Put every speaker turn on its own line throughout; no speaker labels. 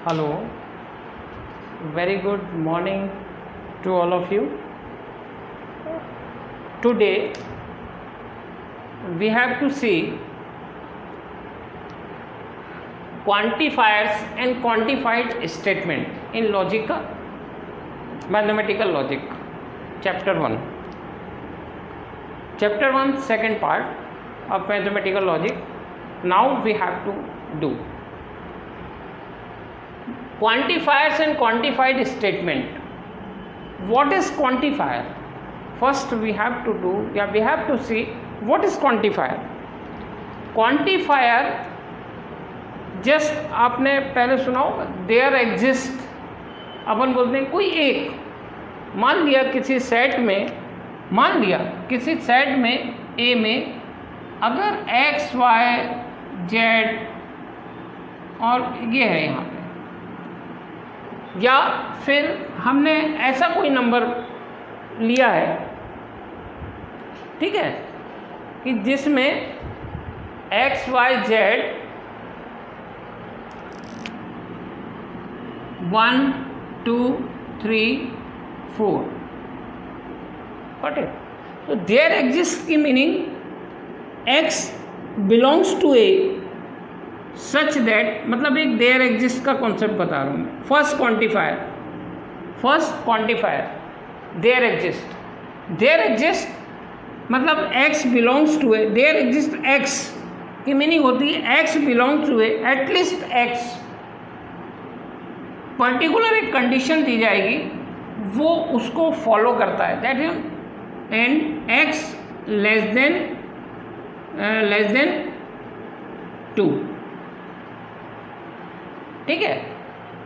Hello, very good morning to all of you. Today we have to see quantifiers and quantified statement in logical mathematical logic, chapter 1. Chapter 1, second part of mathematical logic. Now we have to do quantifiers and quantified statement. What is quantifier? First we have to see what is quantifier. Quantifier just आपने पहले सुना होगा, there exist. अपन बोलते हैं कोई एक, मान लिया किसी सेट में ए में अगर एक्स वाई जेड और ये है यहाँ पे, या फिर हमने ऐसा कोई नंबर लिया है, ठीक है, कि जिसमें एक्स वाई जेड 1 2 3 4, इट. तो देयर एग्जिस्ट की meaning x belongs to A such that, मतलब एक देयर एग्जिस्ट का कॉन्सेप्ट बता रहा हूँ मैं. फर्स्ट क्वांटिफायर देयर एग्जिस्ट मतलब x belongs to A. There exist x की मीनिंग होती है x belongs to A, at least x. Particular एक कंडीशन दी जाएगी, वो उसको फॉलो करता है, that is and x less than 2, ठीक है.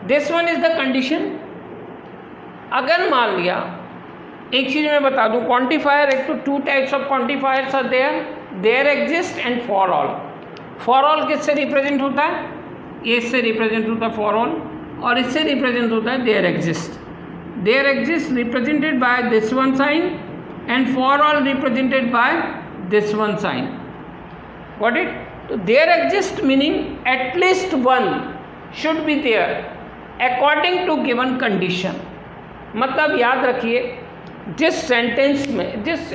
This one is the condition. अगर मान लिया, एक चीज मैं बता दूं, क्वांटिफायर, एक तो 2 types of quantifiers are there exist and for all. For all किससे रिप्रेजेंट होता है? इससे रिप्रेजेंट होता है फॉर ऑल, और इससे रिप्रेजेंट होता है there exist. There exist represented by this one sign and for all represented by this one sign. Got it? तो there exist meaning at least one should be there according to given condition. मतलब याद रखिए, जिस sentence में, जिस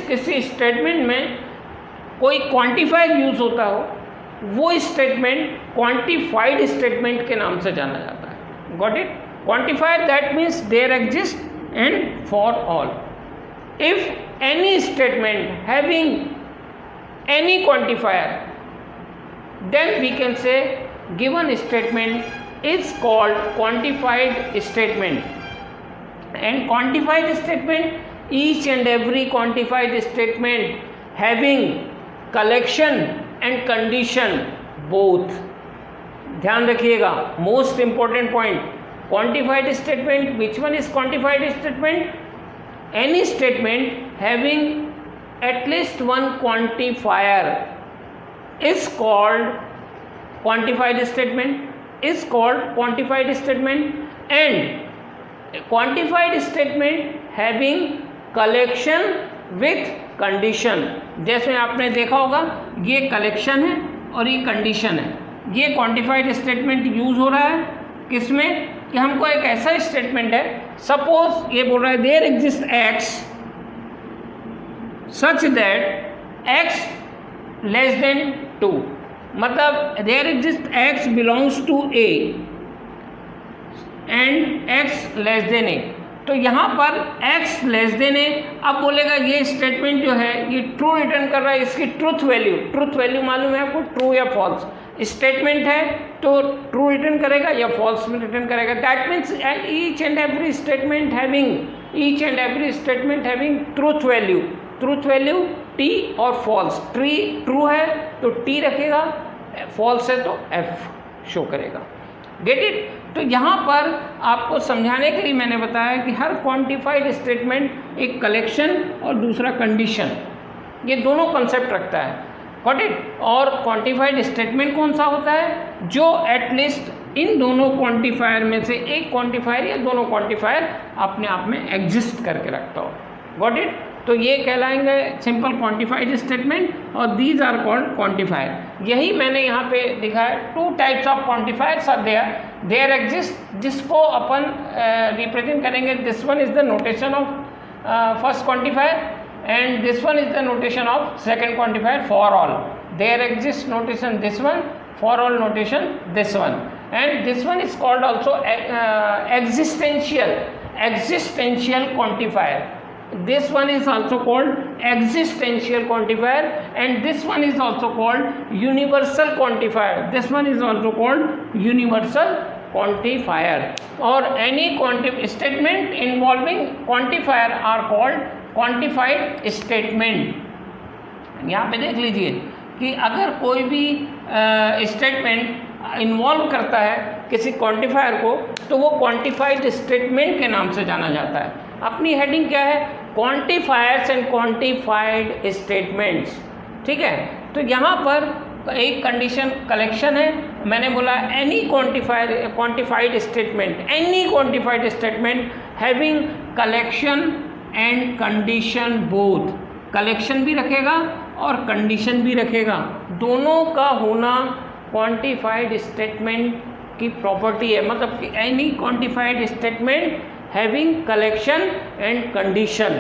किसी statement में कोई क्वांटिफायर यूज होता हो, वो स्टेटमेंट क्वांटिफाइड स्टेटमेंट के नाम से जाना जाता है. Got it? Quantifier that means there exist and for all. If any statement having any quantifier, then we can say given statement is called quantified statement. And quantified statement, each and every quantified statement having collection and condition both. ध्यान रखिएगा, most important point. Quantified statement, which one is quantified statement? Any statement having at least one quantifier is called quantified statement, and quantified statement having collection with condition. जैसे आपने देखा होगा, ये collection है और ये कंडीशन है. ये क्वांटिफाइड स्टेटमेंट यूज हो रहा है किसमें, कि हमको एक ऐसा स्टेटमेंट है, सपोज ये बोल रहा है there exist x such that x less than 2, मतलब there exist x belongs to a and x less than a. तो यहाँ पर x लेस देन a, अब बोलेगा ये स्टेटमेंट जो है ये ट्रू रिटर्न कर रहा है. इसकी ट्रूथ वैल्यू मालूम है आपको, ट्रू या फॉल्स. स्टेटमेंट है तो ट्रू रिटर्न करेगा या फॉल्स रिटर्न करेगा. That means each and every statement having truth value t और फॉल्स. ट्रू है तो t रखेगा, फॉल्स है तो f शो करेगा. Gate it? तो यहाँ पर आपको समझाने के लिए मैंने बताया कि हर क्वांटिफाइड स्टेटमेंट एक कलेक्शन और दूसरा कंडीशन, ये दोनों कंसेप्ट रखता है. Got it? और क्वांटिफाइड स्टेटमेंट कौन सा होता है? जो एटलीस्ट इन दोनों क्वांटिफायर में से एक क्वांटिफायर या दोनों क्वांटिफायर अपने आप में एग्जिस्ट करके रखता हो. Got it? तो ये कहलाएंगे सिंपल क्वांटिफाइड स्टेटमेंट और दीज आर कॉल्ड क्वांटिफायर। यही मैंने यहाँ पे दिखाया। Two types of quantifiers are there exist, जिसको अपन रिप्रेजेंट करेंगे। This one is the notation of first quantifier and this one is the notation of second quantifier for all. There exist notation this one, for all notation this one, and this one is called also existential quantifier. This one is also called existential quantifier, and this one is also called universal quantifier. This one is also called universal quantifier, or any statement involving quantifier are called quantified statement. यहाँ पे देख लीजिए कि अगर कोई भी statement involve करता है किसी क्वांटिफायर को, तो वो क्वांटिफाइड स्टेटमेंट के नाम से जाना जाता है। अपनी हेडिंग क्या है? Quantifiers and quantified statements. ठीक है, तो यहाँ पर एक कंडीशन कलेक्शन है। मैंने बोला any quantified statement, any quantified statement having collection and condition both. Collection भी रखेगा और कंडीशन भी रखेगा, दोनों का होना क्वांटिफाइड स्टेटमेंट की प्रॉपर्टी है। मतलब कि any quantified statement having collection and condition.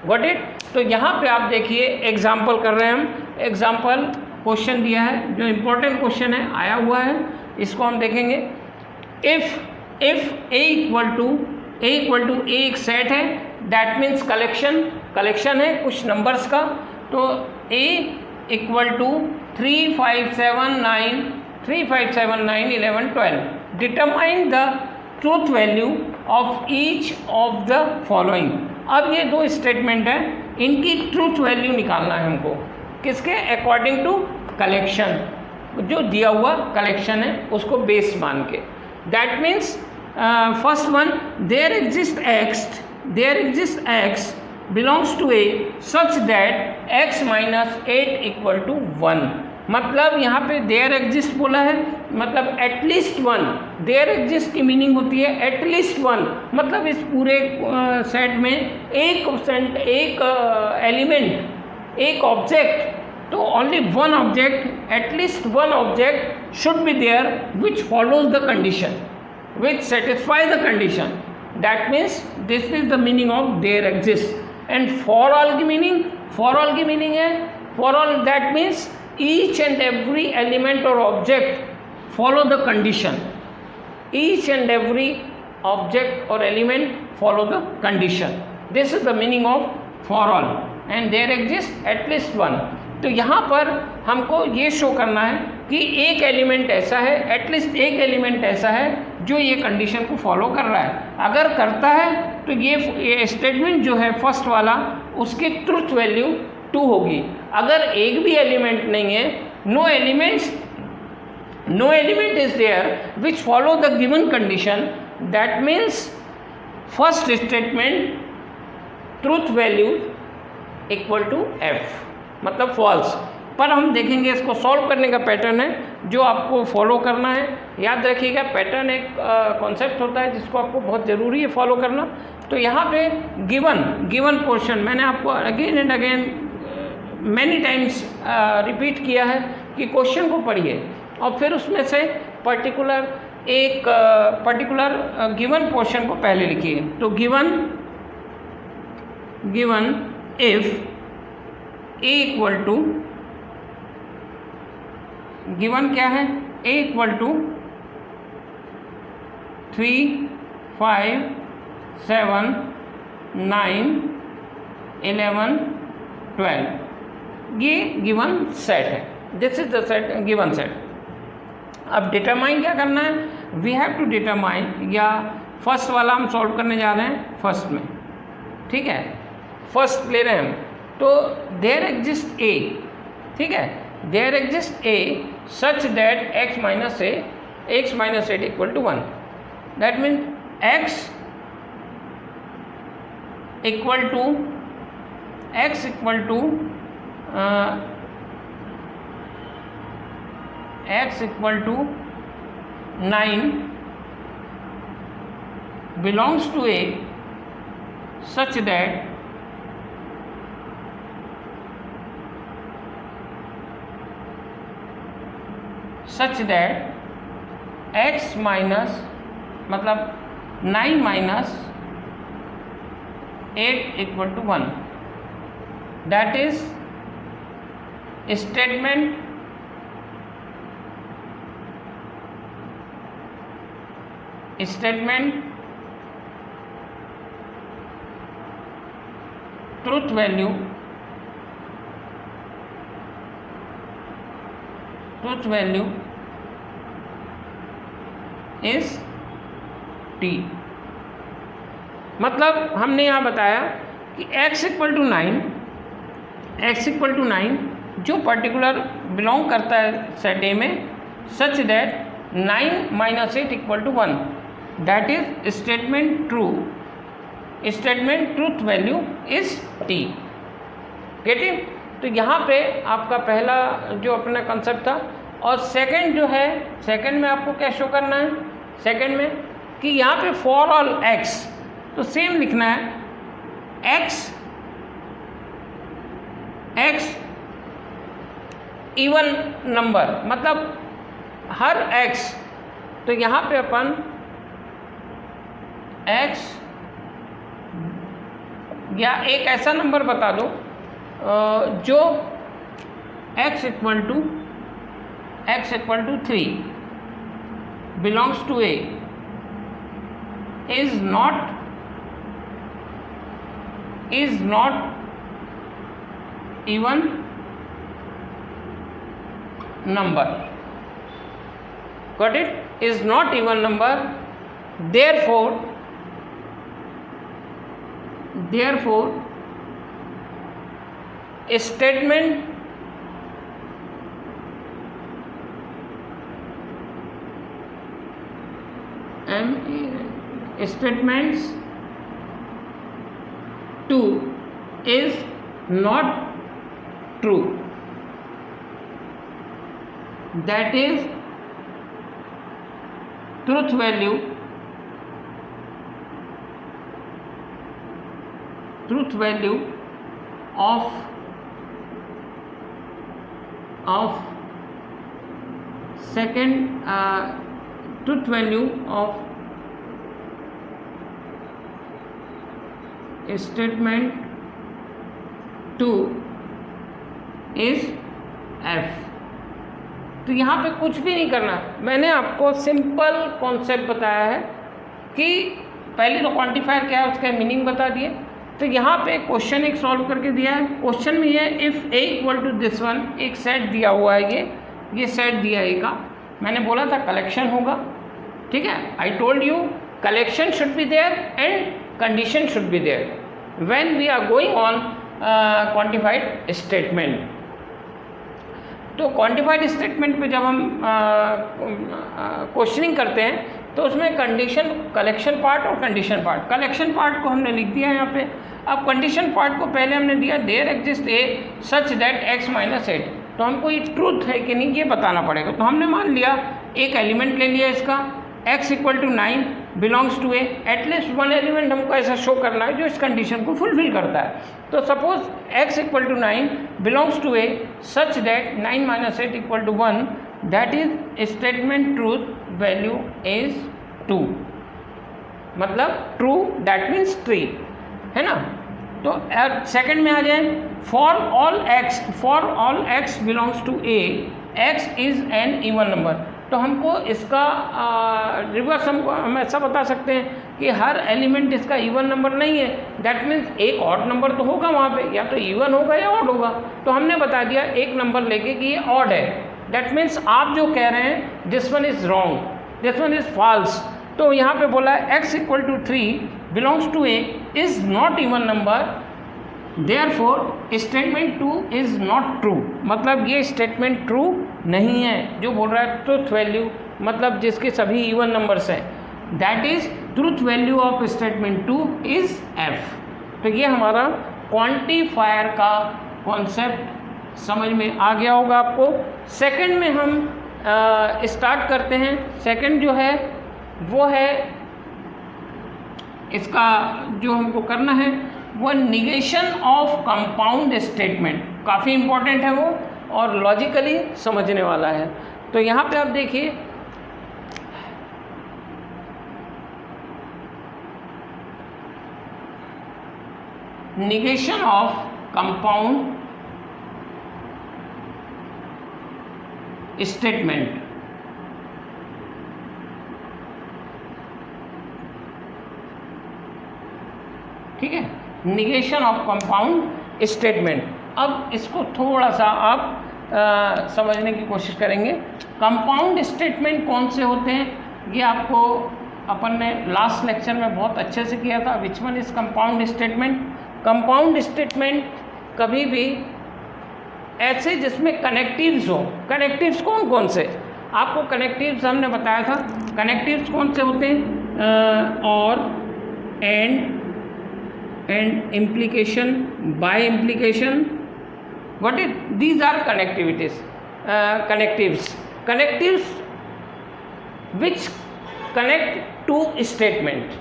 Got it? तो यहाँ पे आप देखिए एग्जाम्पल कर रहे हैं हम। एग्जाम्पल क्वेश्चन दिया है, जो इम्पोर्टेंट क्वेश्चन है आया हुआ है, इसको हम देखेंगे। इफ ए इक्वल टू ए एक सेट है, दैट मीन्स कलेक्शन है कुछ नंबर्स का। तो A equal to 3, 5, 7, 9, 11, 12। Determine the truth value of each of the following. अब ये दो स्टेटमेंट हैं, इनकी ट्रूथ वैल्यू निकालना है हमको। किसके? अकॉर्डिंग टू कलेक्शन, जो दिया हुआ कलेक्शन है उसको बेस मान के। That means first one, there exist X belongs to A such that x minus 8 equal to 1। मतलब यहाँ पे देयर एग्जिस्ट बोला है, मतलब एटलीस्ट वन। देयर एग्जिस्ट की मीनिंग होती है एटलीस्ट वन, मतलब इस पूरे सेट में एक एलिमेंट, एक ऑब्जेक्ट, तो only one object, at least one object should be there which follows the condition, which satisfy the condition. That means this is the meaning of there exist. And for all की मीनिंग है, for all that means each and every element और object follow the condition. Each and every object और element follow the condition. This is the meaning of for all and there exist at least one. तो यहाँ पर हमको ये show करना है कि एक एलिमेंट ऐसा है, एटलीस्ट एक एलिमेंट ऐसा है जो ये कंडीशन को फॉलो कर रहा है। अगर करता है तो ये स्टेटमेंट जो है फर्स्ट वाला, उसकी ट्रूथ वैल्यू 2 होगी। अगर एक भी एलिमेंट नहीं है, no element is there which follow the given condition, that means first statement truth value equal to F, मतलब फॉल्स। पर हम देखेंगे इसको सॉल्व करने का पैटर्न है जो आपको फॉलो करना है। याद रखिएगा, पैटर्न एक कॉन्सेप्ट होता है जिसको आपको बहुत ज़रूरी है फॉलो करना। तो यहाँ पे गिवन पोर्शन मैंने आपको again and again many times repeat किया है कि क्वेश्चन को पढ़िए और फिर उसमें से पर्टिकुलर गिवन पोर्शन को पहले लिखिए। तो given if A equal to, given क्या है? ए इक्वल टू 3, 5, 7, 9, 11, 12, ये गिवन सेट है। This is the set, given set. अब डिटरमाइन क्या करना है? वी हैव टू डिटरमाइन, या फर्स्ट वाला हम सॉल्व करने जा रहे हैं फर्स्ट में। ठीक है, फर्स्ट ले रहे हैं हम। तो देयर एग्जिस्ट ए, ठीक है, there exist A such that x minus 8 equal to 1। That mean x equal to 9 belongs to A such that such that x minus मतलब 9 minus 8 equal to 1, that is statement truth value is t। मतलब हमने यहाँ बताया कि x equal to 9 जो particular belong करता है set A में, such that 9 minus 8 equal to 1, that is statement truth value is T. Get it? तो यहाँ पे आपका पहला जो अपना कंसेप्ट था। और सेकंड जो है, सेकंड में आपको क्या शो करना है, सेकंड में कि यहाँ पे फॉर ऑल एक्स, तो सेम लिखना है एक्स इवन नंबर, मतलब हर एक्स। तो यहाँ पे अपन एक्स या एक ऐसा नंबर बता दो जो x equal to 3 belongs to A, is not even number. Got it? is not even number, therefore statements 2 is not true, that is truth value of second truth value of statement 2 is f। तो यहाँ पे कुछ भी नहीं करना, मैंने आपको simple concept बताया है कि पहले तो क्वांटिफायर क्या है उसका मीनिंग बता दिए। तो यहाँ पे क्वेश्चन एक सॉल्व करके दिया है। क्वेश्चन में ये if A equal to this one, एक सेट दिया हुआ है, ये सेट दिया है ए का। मैंने बोला था कलेक्शन होगा, ठीक है। I told you collection should be there and condition should be there when we are going on quantified statement. तो क्वांटिफाइड स्टेटमेंट पे जब हम क्वेश्चनिंग करते हैं तो उसमें कंडीशन, कलेक्शन पार्ट और कंडीशन पार्ट। कलेक्शन पार्ट को हमने लिख दिया है यहाँ पे। अब कंडीशन पार्ट को पहले हमने दिया there exist A such that x minus 8। तो हमको ये ट्रूथ है कि नहीं ये बताना पड़ेगा। तो हमने मान लिया एक एलिमेंट ले लिया इसका, x equal to 9 belongs to A. At least one element हमको ऐसा शो करना है जो इस कंडीशन को फुलफिल करता है। तो suppose x equal to 9 belongs to A such that 9 minus 8 equal to 1, that is statement truth value is 2, मतलब ट्रू, दैट मीन्स ट्री, है ना। तो सेकंड में आ जाए for all X belongs to A, X is an even number. तो हमको इसका रिवर्स हम ऐसा बता सकते हैं कि हर एलिमेंट इसका इवन नंबर नहीं है, दैट मीन्स एक ऑड नंबर तो होगा वहाँ पे, या तो इवन होगा या ऑड होगा। तो हमने बता दिया एक नंबर लेके कि ये ऑड है, दैट मीन्स आप जो कह रहे हैं this one is wrong, this one is false. तो यहाँ पे बोला है x equal to 3 belongs to A is not even number, therefore statement 2 is not true. मतलब ये स्टेटमेंट ट्रू नहीं है। जो बोल रहा है ट्रूथ वैल्यू मतलब जिसके सभी इवन नंबर्स हैं, that is truth value of statement 2 is f। तो ये हमारा क्वांटिफायर का कॉन्सेप्ट समझ में आ गया होगा आपको। सेकंड में हम स्टार्ट करते हैं। सेकंड जो है वो है इसका जो हमको करना है वो निगेशन ऑफ कंपाउंड स्टेटमेंट। काफ़ी इम्पोर्टेंट है वो और लॉजिकली समझने वाला है। तो यहाँ पे आप देखिए negation of compound statement, ठीक है, negation of compound statement। अब इसको थोड़ा सा आप समझने की कोशिश करेंगे। कंपाउंड स्टेटमेंट कौन से होते हैं, ये आपको अपन ने लास्ट लेक्चर में बहुत अच्छे से किया था। Which one is compound statement? Compound statement कभी भी ऐसे जिसमें कनेक्टिव्स हो। कनेक्टिव्स कौन कौन से? आपको कनेक्टिव्स हमने बताया था। कनेक्टिव्स कौन से होते हैं? और, and, implication, bi implication, what it these are connectivities, connectives which connect two statement,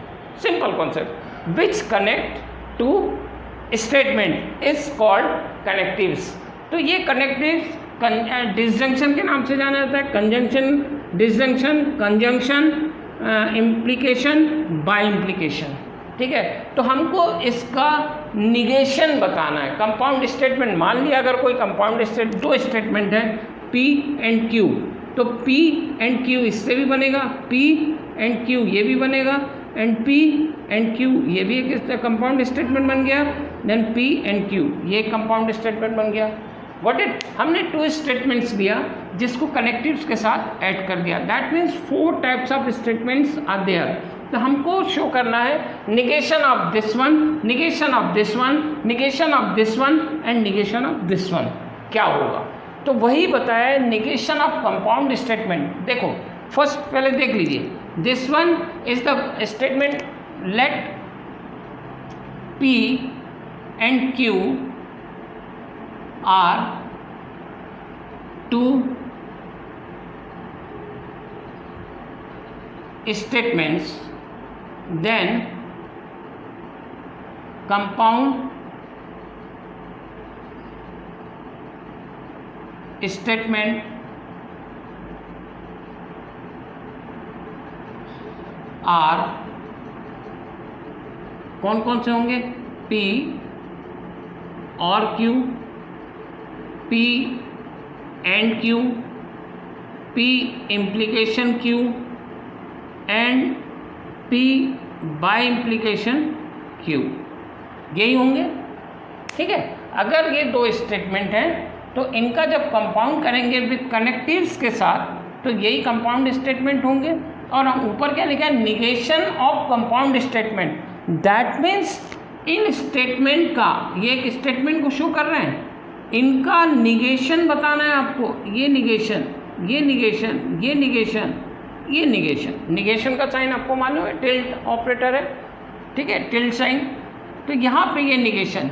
simple concept, which connect two statement is called connectives। तो ये connectives डिसजंक्शन के नाम से जाना जाता है। Conjunction, disjunction, conjunction, implication, bi implication, ठीक है। तो हमको इसका निगेशन बताना है। कंपाउंड स्टेटमेंट, मान लिया अगर कोई कंपाउंड स्टेट, दो स्टेटमेंट है P एंड Q, तो P एंड Q इससे भी बनेगा, P एंड Q ये भी बनेगा, एंड P एंड Q ये भी एक कंपाउंड स्टेटमेंट बन गया। देन P एंड Q ये कंपाउंड स्टेटमेंट बन गया। व्हाट इट, हमने टू स्टेटमेंट्स लिया जिसको कनेक्टिव्स के साथ ऐड कर दिया। That means 4 types of statements are there. तो हमको शो करना है negation of this one, negation of this one, negation of this one and negation of this one क्या होगा। तो वही बताया है निगेशन ऑफ कंपाउंड स्टेटमेंट। देखो फर्स्ट पहले देख लीजिए, this one is the statement let P and Q are two statements, then compound statement are कौन कौन से होंगे? P और Q, P and Q, P implication Q and P bi implication Q, यही होंगे, ठीक है। अगर ये दो स्टेटमेंट हैं तो इनका जब कंपाउंड करेंगे विद कनेक्टिव्स के साथ तो यही कंपाउंड स्टेटमेंट होंगे। और हम ऊपर क्या लिखा है? Negation of compound statement. That means in statement का, ये एक स्टेटमेंट को शो कर रहे हैं, इनका निगेशन बताना है आपको। ये निगेशन, ये निगेशन, ये निगेशन, ये निगेशन। निगेशन का साइन आपको मालूम है, टिल्ट ऑपरेटर है, ठीक है, टिल्ट साइन। तो यहाँ पे ये निगेशन,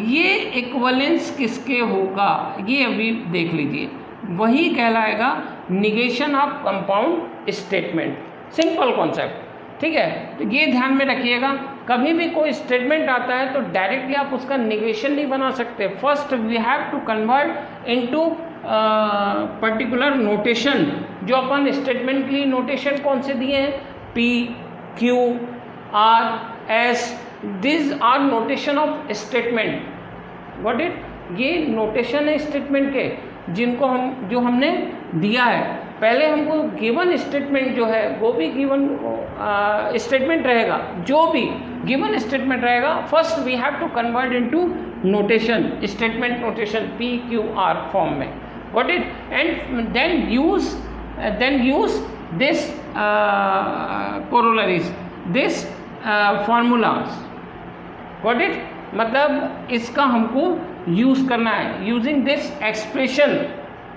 ये इक्वलेंस किसके होगा ये अभी देख लीजिए, वही कहलाएगा negation of compound statement. Simple concept, ठीक है। तो ये ध्यान में रखिएगा, कभी भी कोई स्टेटमेंट आता है तो डायरेक्टली आप उसका निगेशन नहीं बना सकते। First we have to convert into particular notation. जो अपन स्टेटमेंट के लिए नोटेशन कौन से दिए हैं? P, Q, R, S, this are notation of statement. What it, ये नोटेशन है स्टेटमेंट के, जिनको जो हमने दिया है। पहले हमको गिवन स्टेटमेंट जो है वो भी गिवन स्टेटमेंट रहेगा, जो भी गिवन स्टेटमेंट रहेगा first we have to convert into notation, statement notation P, Q, R form में। What it, and then use this corollaries, this formulas. What it, मतलब इसका हमको यूज़ करना है, using this expression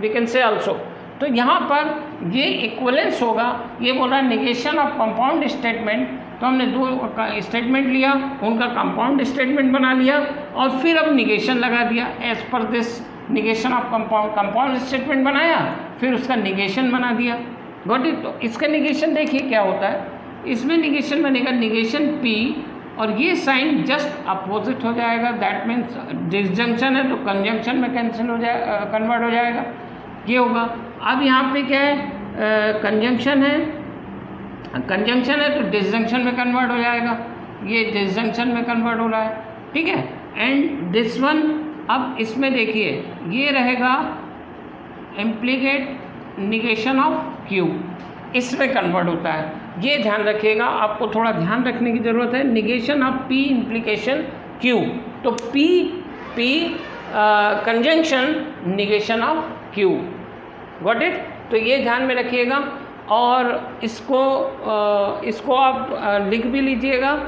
we can say also. तो यहाँ पर ये इक्वलेंस होगा, ये बोल रहा है निगेशन ऑफ कंपाउंड स्टेटमेंट। तो हमने दो स्टेटमेंट लिया, उनका कंपाउंड स्टेटमेंट बना लिया और फिर अब निगेशन लगा दिया एज पर this negation of compound statement बनाया, फिर उसका निगेशन बना दिया। Got it. तो इसका निगेशन देखिए क्या होता है, इसमें निगेशन बनेगा निगेशन P और ये साइन जस्ट अपोजिट हो जाएगा। दैट मीन्स डिसजंक्शन है तो कंजंक्शन में कैंसिल हो जाए, कन्वर्ट हो जाएगा। ये होगा। अब यहाँ पे क्या है, कंजंक्शन है, कंजंक्शन है तो डिसजंक्शन में कन्वर्ट हो जाएगा, ये डिसजंक्शन में कन्वर्ट हो रहा है, ठीक है। एंड दिस वन, अब इसमें देखिए ये रहेगा इम्प्लीकेट निगेशन ऑफ क्यू, इसमें कन्वर्ट होता है, ये ध्यान रखिएगा, आपको थोड़ा ध्यान रखने की ज़रूरत है। Negation of P implication Q, तो P conjunction negation of Q, got it. तो ये ध्यान में रखिएगा और इसको आप लिख भी लीजिएगा,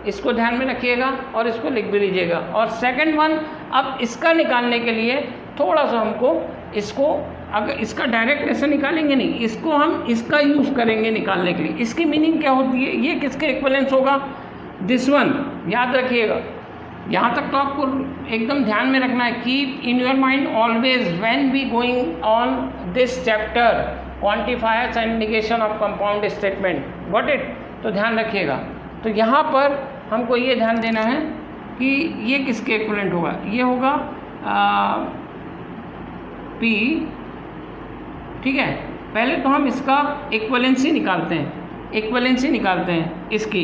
इसको ध्यान में रखिएगा और इसको लिख भी लीजिएगा। और सेकंड वन, अब इसका निकालने के लिए थोड़ा सा हमको इसको, अगर इसका डायरेक्ट ऐसे निकालेंगे नहीं, इसको हम इसका यूज़ करेंगे निकालने के लिए। इसकी मीनिंग क्या होती है, ये किसके इक्विवेलेंस होगा, दिस वन, याद रखिएगा। यहाँ तक तो आपको एकदम ध्यान में रखना है। Keep in your mind always when we going on this chapter quantifiers and negation of compound statement, got it. तो ध्यान रखिएगा। तो यहाँ पर हमको ये ध्यान देना है कि ये किसके इक्विवेलेंट होगा, ये होगा P, ठीक है। पहले तो हम इसका इक्विवेलेंसी निकालते हैं, इक्विवेलेंसी निकालते हैं इसकी,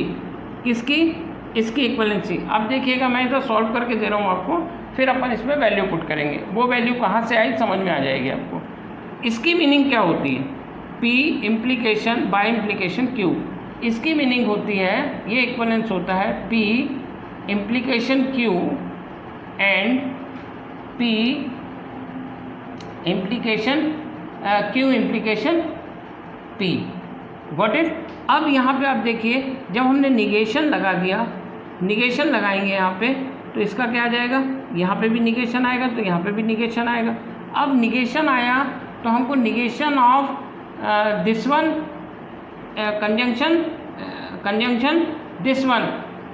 किसकी, इसकी इक्विवेलेंसी। अब देखिएगा मैं इधर सॉल्व करके दे रहा हूँ आपको, फिर अपन इसमें वैल्यू पुट करेंगे, वो वैल्यू कहाँ से आई समझ में आ जाएगी आपको। इसकी मीनिंग क्या होती है, P implication bi implication Q, इसकी मीनिंग होती है, ये इक्विवेलेंस होता है P implication Q and P implication Q implication P, got it. अब यहाँ पे आप देखिए, जब हमने निगेशन लगा दिया, निगेशन लगाएंगे यहाँ पे, तो इसका क्या आ जाएगा, यहाँ पे भी निगेशन आएगा, तो यहाँ पे भी निगेशन आएगा। अब निगेशन आया तो हमको negation of this one conjunction this one,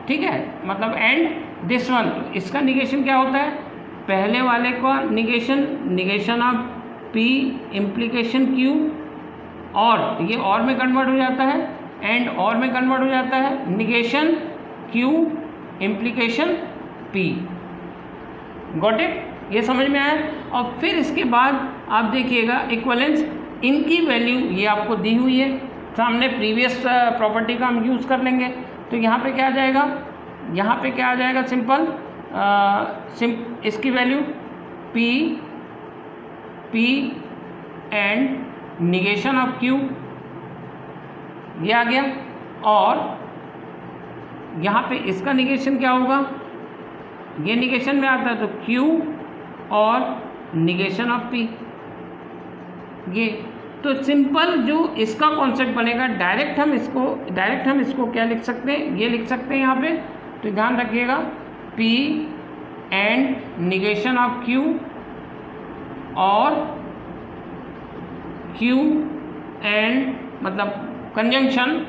ठीक है, मतलब एंड दिस वन, तो इसका निगेशन क्या होता है, पहले वाले का negation of P implication Q, और ये और में कन्वर्ट हो जाता है, एंड और में कन्वर्ट हो जाता है, negation Q implication P, got it, ये समझ में आया। और फिर इसके बाद आप देखिएगा इक्विवेलेंस, इनकी वैल्यू ये आपको दी हुई है सामने, प्रीवियस प्रॉपर्टी का हम यूज़ कर लेंगे। तो यहाँ पे क्या आ जाएगा, यहाँ पे क्या आ जाएगा, सिंपल इसकी value P and negation of Q, ये आ गया। और यहाँ पे इसका निगेशन क्या होगा, ये निगेशन में आता है तो Q और निगेशन ऑफ P, ये तो सिंपल जो इसका कॉन्सेप्ट बनेगा, डायरेक्ट हम इसको क्या लिख सकते हैं, ये लिख सकते हैं यहाँ पे। तो ध्यान रखिएगा, P and negation of Q और Q एंड मतलब कंजंक्शन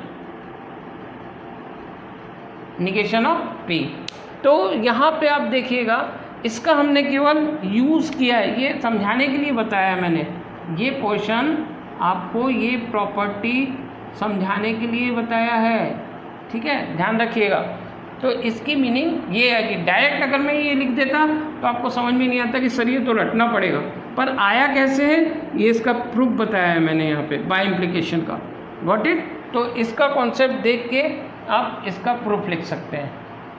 निगेशन ऑफ P। तो यहाँ पे आप देखिएगा, इसका हमने केवल यूज़ किया है, ये समझाने के लिए बताया है मैंने, ये पोर्शन आपको ये प्रॉपर्टी समझाने के लिए बताया है, ठीक है, ध्यान रखिएगा। तो इसकी मीनिंग ये है कि डायरेक्ट अगर मैं ये लिख देता तो आपको समझ में नहीं आता कि सर ये तो रटना पड़ेगा, पर आया कैसे है, ये इसका प्रूफ बताया है मैंने यहाँ पे बाय इम्प्लीकेशन का, गॉट इट। तो इसका कॉन्सेप्ट देख के आप इसका प्रूफ लिख सकते हैं,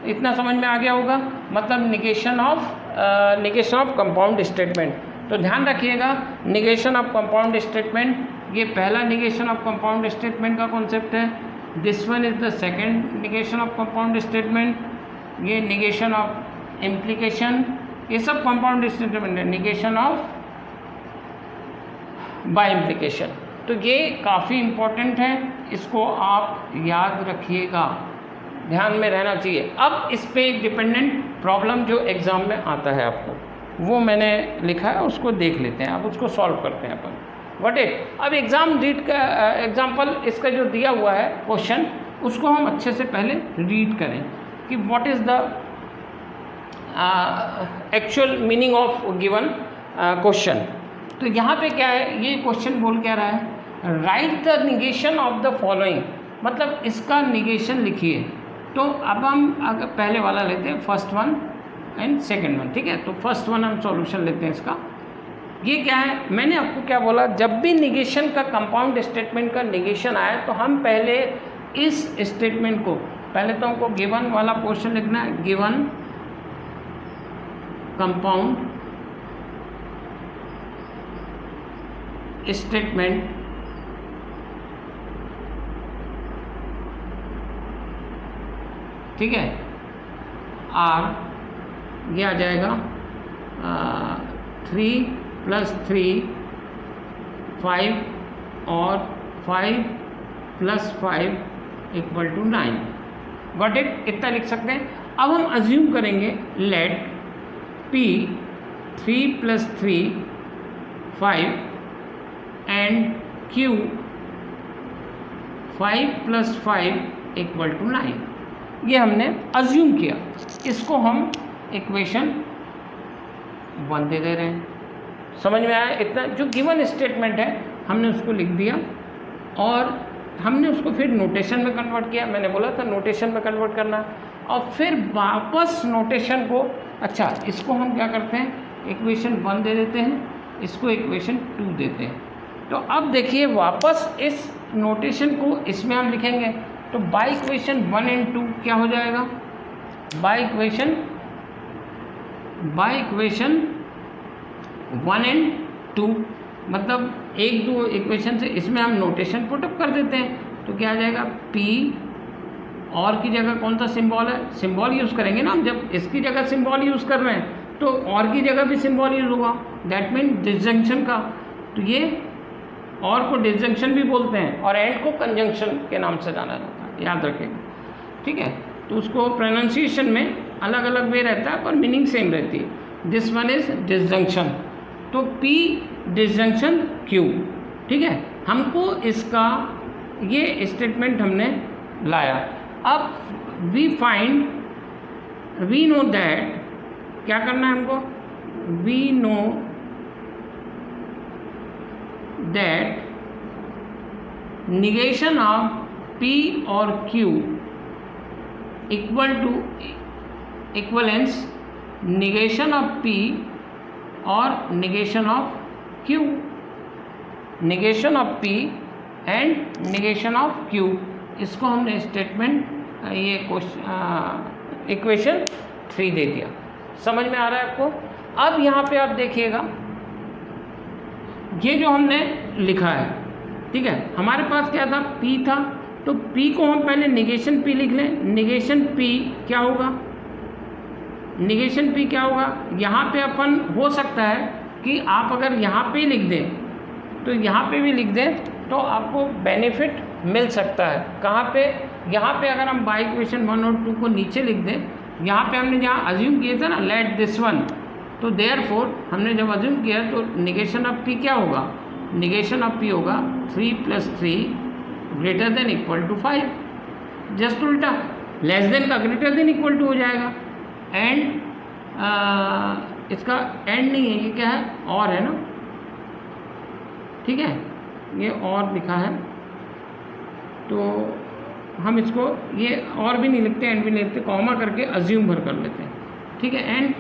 इतना समझ में आ गया होगा, मतलब निगेशन ऑफ कंपाउंड स्टेटमेंट। तो ध्यान रखिएगा, निगेशन ऑफ कंपाउंड स्टेटमेंट, ये पहला निगेशन ऑफ कंपाउंड स्टेटमेंट का कॉन्सेप्ट है, this one is the second negation of compound statement, ये निगेशन ऑफ इम्प्लीकेशन, ये सब कंपाउंड स्टेटमेंट है, निगेशन ऑफ बाय इम्प्लीकेशन। तो ये काफ़ी इम्पोर्टेंट है, इसको आप याद रखिएगा, ध्यान में रहना चाहिए। अब इस पे एक डिपेंडेंट प्रॉब्लम जो एग्ज़ाम में आता है आपको, वो मैंने लिखा है, उसको देख लेते हैं, अब उसको सॉल्व करते हैं अपन, व्हाट इट। अब एग्जाम्पल इसका जो दिया हुआ है क्वेश्चन, उसको हम अच्छे से पहले रीड करें कि what is the actual meaning of given question. तो यहाँ पे क्या है, ये क्वेश्चन बोल क्या रहा है, write the negation of the following, मतलब इसका निगेशन लिखिए। तो अब हम अगर पहले वाला लेते हैं, first one and second one, ठीक है। तो फर्स्ट वन हम सॉल्यूशन लेते हैं इसका, ये क्या है, मैंने आपको क्या बोला, जब भी निगेशन का कंपाउंड स्टेटमेंट का निगेशन आए तो हम पहले इस स्टेटमेंट को, पहले तो हमको गिवन वाला पोर्शन लिखना है, गिवन कंपाउंड स्टेटमेंट ठीक है, आर ये आ जाएगा 3 + 3 5 और 5 + 5 = 9। गॉट इट, इतना लिख सकते हैं। अब हम अज्यूम करेंगे लेट P 3 + 3 5 एंड Q 5 + 5 = 9। ये हमने अज्यूम किया, इसको हम इक्वेशन 1 दे रहे हैं। समझ में आया? इतना जो गिवन स्टेटमेंट है हमने उसको लिख दिया और हमने उसको फिर नोटेशन में कन्वर्ट किया। मैंने बोला था नोटेशन में कन्वर्ट करना, और फिर वापस नोटेशन को, अच्छा इसको हम क्या करते हैं, इक्वेशन 1 दे देते हैं, इसको इक्वेशन 2 देते हैं। तो अब देखिए वापस इस नोटेशन को इसमें हम लिखेंगे, तो बाय इक्वेशन 1 और 2 क्या हो जाएगा, बाय इक्वेशन 1 और 2, मतलब 1-2 इक्वेशन से इसमें हम नोटेशन पुटअप कर देते हैं। तो क्या आ जाएगा, P और की जगह कौन सा सिंबल है, सिंबल यूज़ करेंगे ना हम, जब इसकी जगह सिंबल यूज़ कर रहे हैं तो और की जगह भी सिंबल यूज़ होगा, दैट मीन डिसजंक्शन का। तो ये और को डिसजंक्शन भी बोलते हैं और एंड को कंजंक्शन के नाम से जाना जाता है, याद रखेंगे, ठीक है। तो उसको प्रोनाउंसिएशन में अलग अलग वे रहता है पर मीनिंग सेम रहती है। दिस वन इज डिसजंक्शन, तो P डिसजंक्शन Q, ठीक है। हमको इसका ये स्टेटमेंट हमने लाया। अब वी नो दैट, क्या करना है हमको, we know that negation of P और Q equal to equivalence negation of P और negation of Q, negation of P and negation of Q। इसको हमने स्टेटमेंट ये क्वेश्चन इक्वेशन 3 दे दिया। समझ में आ रहा है आपको? अब यहाँ पे आप देखिएगा ये जो हमने लिखा है, ठीक है, हमारे पास क्या था, P था, तो P को हम पहले निगेशन P लिख लें। निगेशन P क्या होगा, निगेशन P क्या होगा, यहाँ पे अपन हो सकता है कि आप अगर यहाँ पे लिख दें तो यहाँ पे भी लिख दें तो आपको बेनिफिट मिल सकता है। कहाँ पे, यहाँ पे अगर हम बाय इक्वेशन 1 और 2 को नीचे लिख दें, यहाँ पे हमने जहाँ अज्यूम किए थे ना लेट दिस वन, तो देयरफॉर हमने जब अज्यूम किया तो निगेशन ऑफ P क्या होगा, निगेशन ऑफ P होगा 3 + 3 > 5, जस्ट उल्टा, लेस देन का ग्रेटर देन इक्वल टू हो जाएगा। एंड इसका एंड नहीं है, ये क्या है, और है ना, ठीक है, ये और लिखा है, तो हम इसको ये और भी नहीं लिखते, एंड भी नहीं लिखते, कॉमा करके अज्यूम भर कर लेते हैं, ठीक है। एंड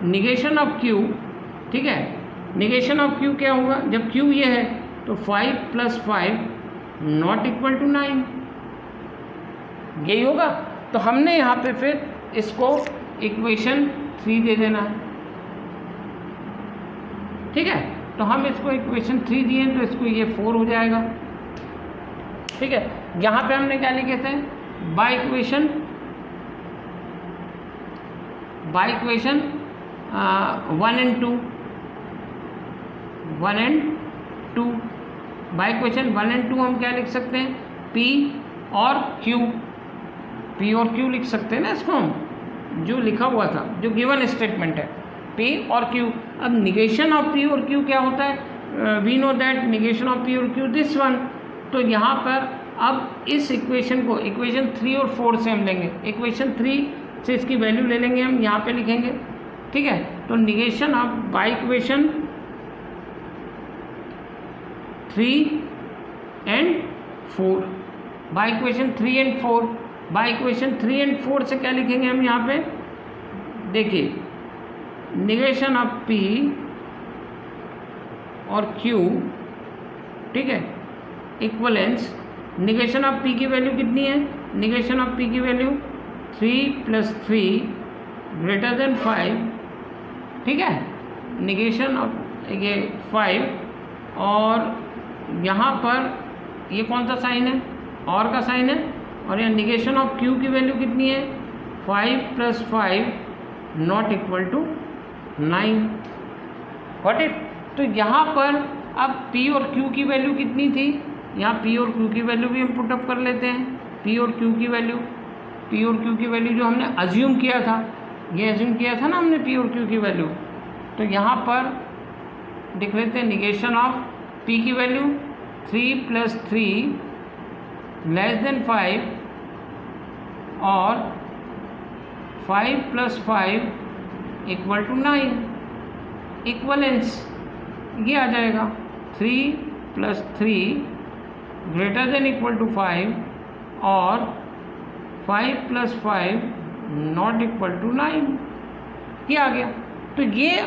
निगेशन ऑफ Q, ठीक है, निगेशन ऑफ Q क्या होगा, जब Q ये है तो 5 + 5 ≠ 9, यही होगा। तो हमने यहाँ पे फिर इसको इक्वेशन 3 दे देना है, ठीक है। तो हम इसको इक्वेशन 3 दिए तो इसको ये 4 हो जाएगा, ठीक है। यहाँ पे हमने क्या लिखे थे, बाय इक्वेशन 1 और 2, 1 और 2, बाय इक्वेशन 1 और 2 हम क्या लिख सकते हैं, P और Q, P और Q लिख सकते हैं ना इसको हम, जो लिखा हुआ था, जो गिवन स्टेटमेंट है, P और Q। अब निगेशन ऑफ P और Q क्या होता है, we know that negation of P और Q दिस वन। तो यहाँ पर अब इस इक्वेशन को इक्वेशन 3 और 4 से हम लेंगे, इक्वेशन 3 से इसकी वैल्यू ले लेंगे, हम यहाँ पे लिखेंगे, ठीक है। तो निगेशन ऑफ बाय इक्वेशन 3 और 4, बाय इक्वेशन 3 और 4, बाय इक्वेशन 3 और 4 से क्या लिखेंगे हम यहाँ पे, देखिए निगेशन ऑफ P और Q, ठीक है, इक्वलेंस निगेशन ऑफ P की वैल्यू कितनी है, निगेशन ऑफ P की वैल्यू 3 + 3 > 5, ठीक है, निगेशन ऑफ ये 5, और यहाँ पर ये कौन सा साइन है, और का साइन है, और यहाँ निगेशन ऑफ Q की वैल्यू कितनी है 5 + 5 ≠ 9। Got it. तो यहाँ पर अब P और Q की वैल्यू कितनी थी, यहाँ P और Q की वैल्यू भी हम पुटअप कर लेते हैं। P और Q की वैल्यू, P और Q की वैल्यू जो हमने अज्यूम किया था, ये अज्यूम किया था ना हमने P और Q की वैल्यू, तो यहाँ पर लिख लेते हैं निगेशन ऑफ P की वैल्यू 3 + 3 < 5 और 5 + 5 = 9। इक्वलेंस ये आ जाएगा 3 + 3 > 5 और 5 + 5 ≠ 9, ये आ गया। तो ये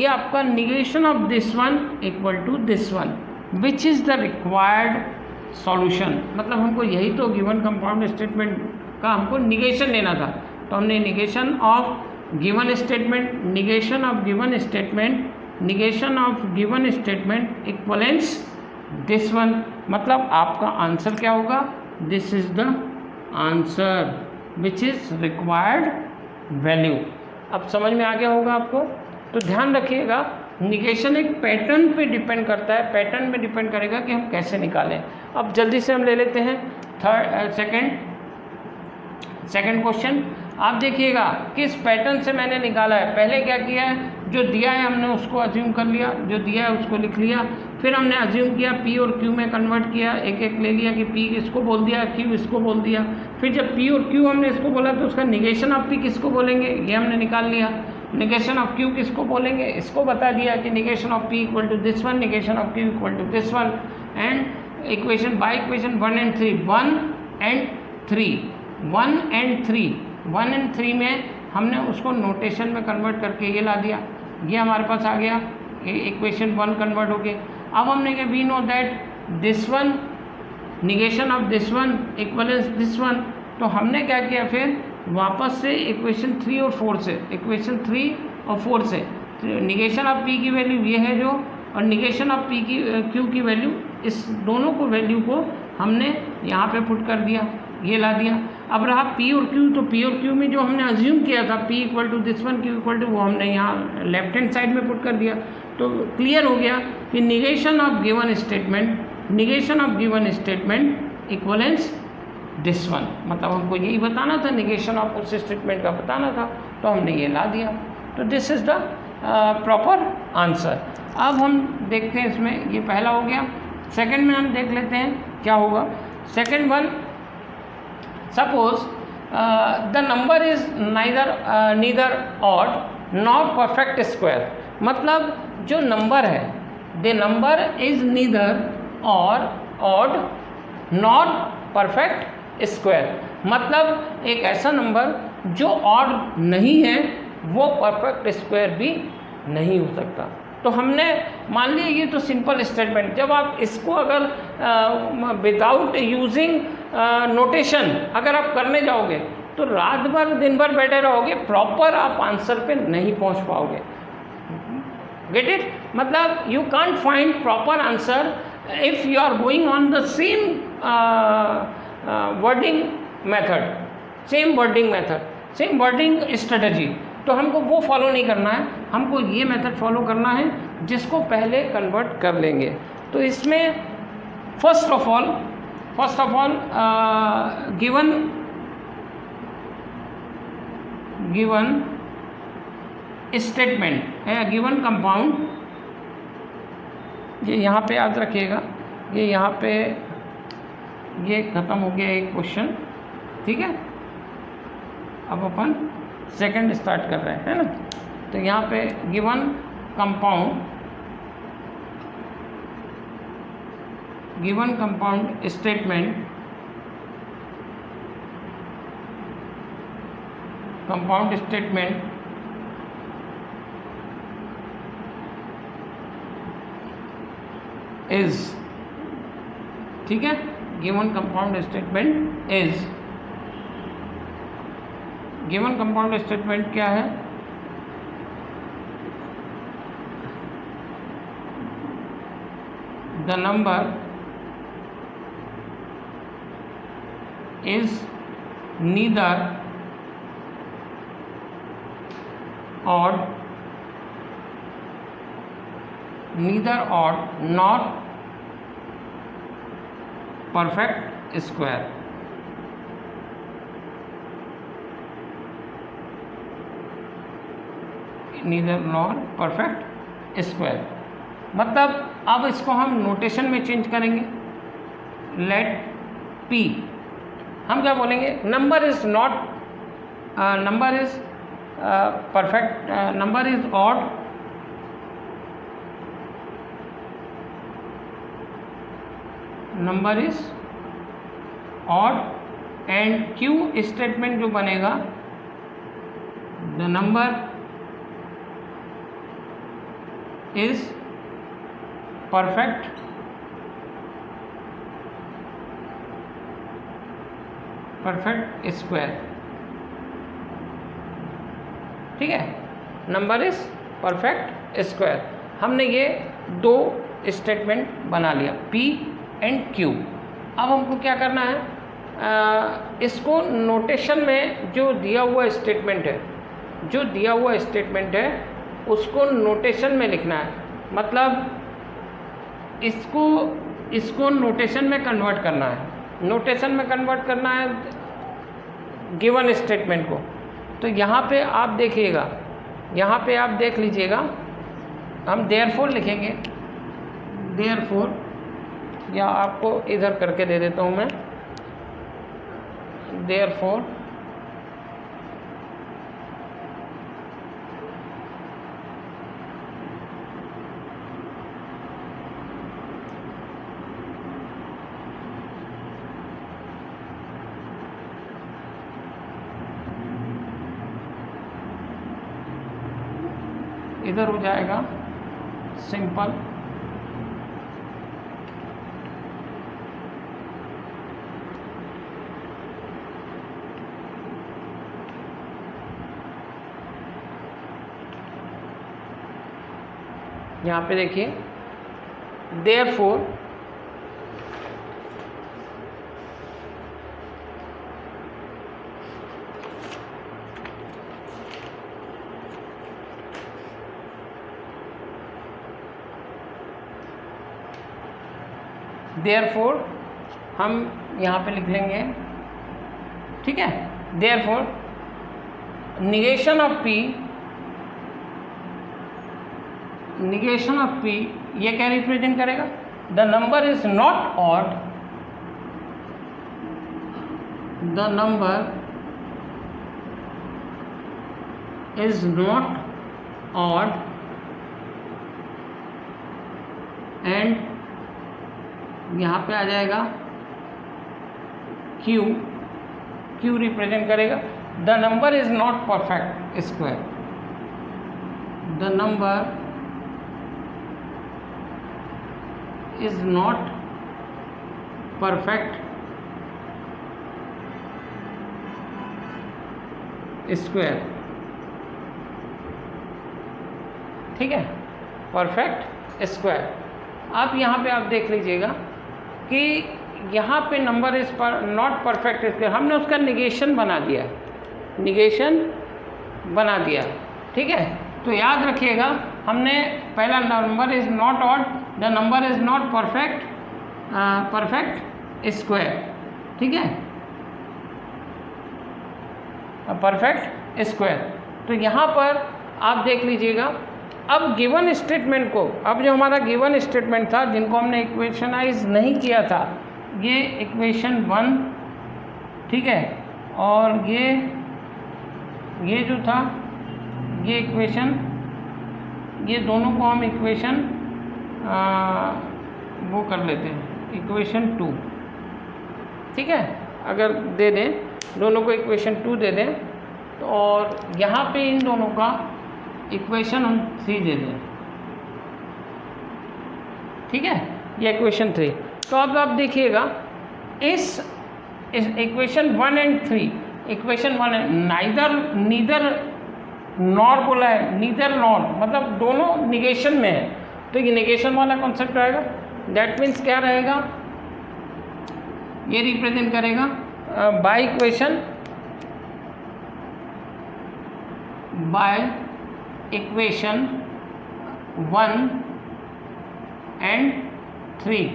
आपका negation of this one = this one, which is the required solution. मतलब हमको यही तो गिवन कंपाउंड स्टेटमेंट का हमको निगेशन लेना था, तो हमने negation of given statement, negation of given statement, negation of given statement equivalence this one, मतलब आपका आंसर क्या होगा, this is the answer which is required value. अब समझ में आ गया होगा आपको। तो ध्यान रखिएगा, निगेशन एक पैटर्न पे डिपेंड करता है, पैटर्न में डिपेंड करेगा कि हम कैसे निकालें। अब जल्दी से हम ले लेते हैं सेकंड क्वेश्चन। आप देखिएगा किस पैटर्न से मैंने निकाला है। पहले क्या किया है, जो दिया है हमने उसको अज्यूम कर लिया, जो दिया है उसको लिख लिया, फिर हमने अज्यूम किया P और Q में कन्वर्ट किया, एक एक ले लिया कि P इसको बोल दिया, Q इसको बोल दिया। फिर जब P और Q हमने इसको बोला तो उसका निगेशन ऑफ P किसको बोलेंगे ये हमने निकाल लिया, निगेशन ऑफ Q किसको बोलेंगे इसको बता दिया कि negation of P = this one, negation of Q = this one. And equation by equation 1 and 3, 1 and 3 में हमने उसको नोटेशन में कन्वर्ट करके ये ला दिया, ये हमारे पास आ गया, ये इक्वेशन 1 कन्वर्ट हो गए। अब हमने कहा we know that this one negation of this one equivalence this one, तो हमने क्या किया फिर वापस से इक्वेशन 3 और 4 से, इक्वेशन 3 और 4 से निगेशन ऑफ P की वैल्यू ये है जो, और निगेशन ऑफ Q की वैल्यू, इस दोनों को वैल्यू को हमने यहाँ पे पुट कर दिया, ये ला दिया। अब रहा P और Q, तो P और Q में जो हमने अज्यूम किया था P = दिस वन, Q = वो हमने यहाँ लेफ्ट हैंड साइड में पुट कर दिया। तो क्लियर हो गया कि negation of given statement, negation of given statement equivalence this one, मतलब हमको यही बताना था, निगेशन ऑफ उस स्टेटमेंट का बताना था, तो हमने ये ला दिया। तो this is the proper answer. अब हम देखते हैं इसमें, ये पहला हो गया। सेकंड में हम देख लेते हैं क्या होगा। Second one, suppose the number is neither odd not perfect square, मतलब जो नंबर है द नंबर इज नीदर और ऑड नॉट परफेक्ट स्क्वायर, मतलब एक ऐसा नंबर जो ऑड नहीं है वो परफेक्ट स्क्वायर भी नहीं हो सकता। तो हमने मान लिया ये तो सिंपल स्टेटमेंट, जब आप इसको अगर विदाउट यूजिंग नोटेशन अगर आप करने जाओगे तो रात भर दिन भर बैठे रहोगे, प्रॉपर आप आंसर पे नहीं पहुंच पाओगे। गेट इट, मतलब you can't find proper answer if you are going on the same wording method, same wording strategy. तो हमको वो फॉलो नहीं करना है, हमको ये मेथड फॉलो करना है जिसको पहले कन्वर्ट कर लेंगे। तो इसमें first of all given statement है, गिवन कंपाउंड, ये यहाँ पे याद रखिएगा, ये यहाँ पे ये ख़त्म हो गया एक क्वेश्चन, ठीक है। अब अपन सेकंड स्टार्ट कर रहे हैं ना। तो यहाँ पे गिवन कंपाउंड स्टेटमेंट, इज, ठीक है, given compound statement is, given compound statement क्या है, the number is neither odd nor perfect square, neither nor perfect square। मतलब अब इसको हम नोटेशन में चेंज करेंगे। लेट पी, हम क्या बोलेंगे, number is not, number is perfect, number is odd, number is odd and Q statement जो बनेगा, the number is perfect square, ठीक है, नंबर इज परफेक्ट स्क्वायर। हमने ये दो स्टेटमेंट बना लिया P एंड Q। अब हमको क्या करना है, इसको नोटेशन में जो दिया हुआ स्टेटमेंट है, जो दिया हुआ स्टेटमेंट है उसको नोटेशन में लिखना है। मतलब इसको नोटेशन में कन्वर्ट करना है, नोटेशन में कन्वर्ट करना है गिवन स्टेटमेंट को। तो यहाँ पे आप देखिएगा, यहाँ पे आप देख लीजिएगा, हम देयरफॉर लिखेंगे, देयरफॉर, या आपको इधर करके दे देता हूँ मैं, देयरफॉर इधर हो जाएगा सिंपल, यहाँ पे देखिए देयरफॉर देयरफॉर हम यहाँ पे लिख लेंगे, ठीक है, therefore negation of P, negation of P ये क्या रिप्रेजेंट करेगा, the number is not odd, the number is not odd and यहाँ पे आ जाएगा Q, Q रिप्रेजेंट करेगा the number is not perfect square, the number is not perfect square, ठीक है, perfect square. अब यहाँ पे आप देख लीजिएगा कि यहाँ पे number is not perfect square, हमने उसका निगेशन बना दिया, निगेशन बना दिया, ठीक है। तो याद रखिएगा, हमने पहला number is not odd, the number is not perfect square, ठीक है, परफेक्ट स्क्वायर। तो यहाँ पर आप देख लीजिएगा, अब गिवन स्टेटमेंट को, अब जो हमारा गिवन स्टेटमेंट था जिनको हमने इक्वेशनाइज नहीं किया था, ये इक्वेशन 1, ठीक है, और ये जो था ये इक्वेशन, ये दोनों को हम इक्वेशन वो कर लेते हैं, इक्वेशन 2, ठीक है, अगर दे दें दोनों को इक्वेशन 2 दे दें तो, और यहाँ पे इन दोनों का इक्वेशन हम 3 दे दें, ठीक है। ये इक्वेशन 3। तो अब आप देखिएगा इस इक्वेशन 1 एंड 3, इक्वेशन 1 है नीदर नॉर बोला है, नीदर नॉर मतलब दोनों निगेशन में है, तो ये निगेशन वाला कॉन्सेप्ट रहेगा। दैट मीन्स क्या रहेगा, ये रिप्रेजेंट करेगा bye equation 1 and 3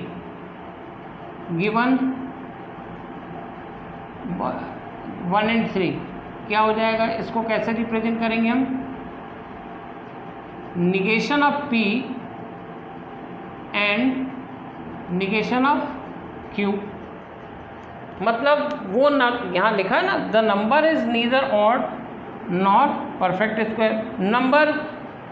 given 1 and 3 क्या हो जाएगा, इसको कैसे रिप्रेजेंट करेंगे हम, negation of P and negation of Q। मतलब वो ना यहाँ लिखा है ना, the number is neither odd not perfect square, number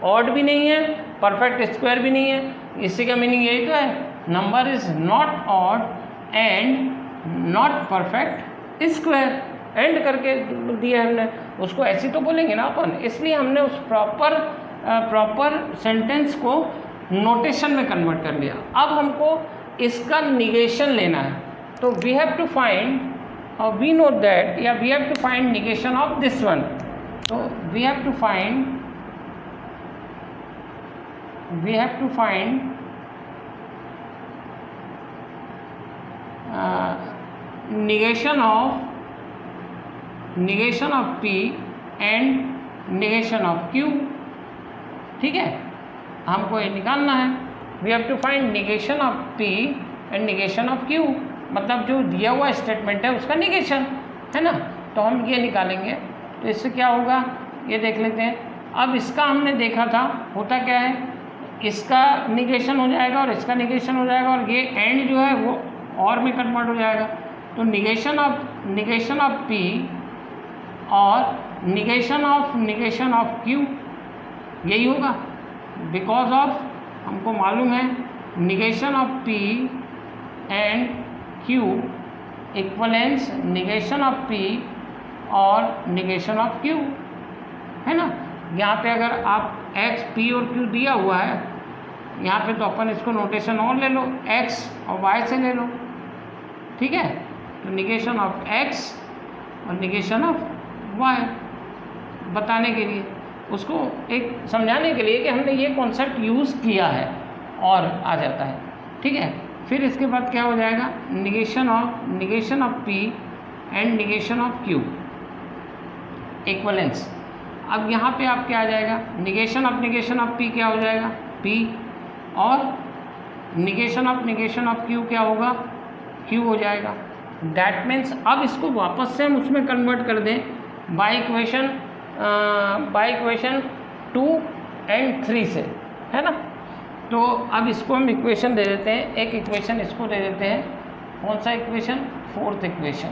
odd भी नहीं है परफेक्ट स्क्वायर भी नहीं है, इसी का मीनिंग यही तो है, number is not odd and not perfect square, and करके दिया हमने, उसको ऐसे तो बोलेंगे ना अपन, इसलिए हमने उस प्रॉपर सेंटेंस को नोटेशन में कन्वर्ट कर लिया। अब हमको इसका निगेशन लेना है, तो वी हैव टू फाइंड, और वी नो दैट, या we have to find negation of this one, तो we have to find negation of P and negation of Q। ठीक है, हमको ये निकालना है, we have to find negation of P and negation of Q, मतलब जो दिया हुआ स्टेटमेंट है उसका निगेशन है ना, तो हम ये निकालेंगे। तो इससे क्या होगा ये देख लेते हैं। अब इसका हमने देखा था, होता क्या है, इसका निगेशन हो जाएगा और इसका निगेशन हो जाएगा, और ये एंड जो है वो और में कन्वर्ट हो जाएगा, तो निगेशन ऑफ P और निगेशन ऑफ Q यही होगा, बिकॉज ऑफ हमको मालूम है negation of P and Q equivalence negation of P और निगेशन ऑफ Q, है ना। यहाँ पे अगर आप X, P और Q दिया हुआ है यहाँ पे, तो अपन इसको नोटेशन और ले लो, X और Y से ले लो, ठीक है। तो निगेशन ऑफ X और निगेशन ऑफ Y बताने के लिए, उसको एक समझाने के लिए कि हमने ये कॉन्सेप्ट यूज़ किया है, और आ जाता है, ठीक है। फिर इसके बाद क्या हो जाएगा, negation of P and negation of Q equivalence. अब यहाँ पे आप क्या आ जाएगा, निगेशन ऑफ P क्या हो जाएगा, P, और निगेशन ऑफ Q क्या होगा, Q हो जाएगा। दैट मीन्स अब इसको वापस से हम उसमें कन्वर्ट कर दें बाय इक्वेशन 2 एंड 3 से, है ना। तो अब इसको हम इक्वेशन दे देते हैं, एक इक्वेशन इसको दे देते हैं, कौन सा इक्वेशन, 4th इक्वेशन,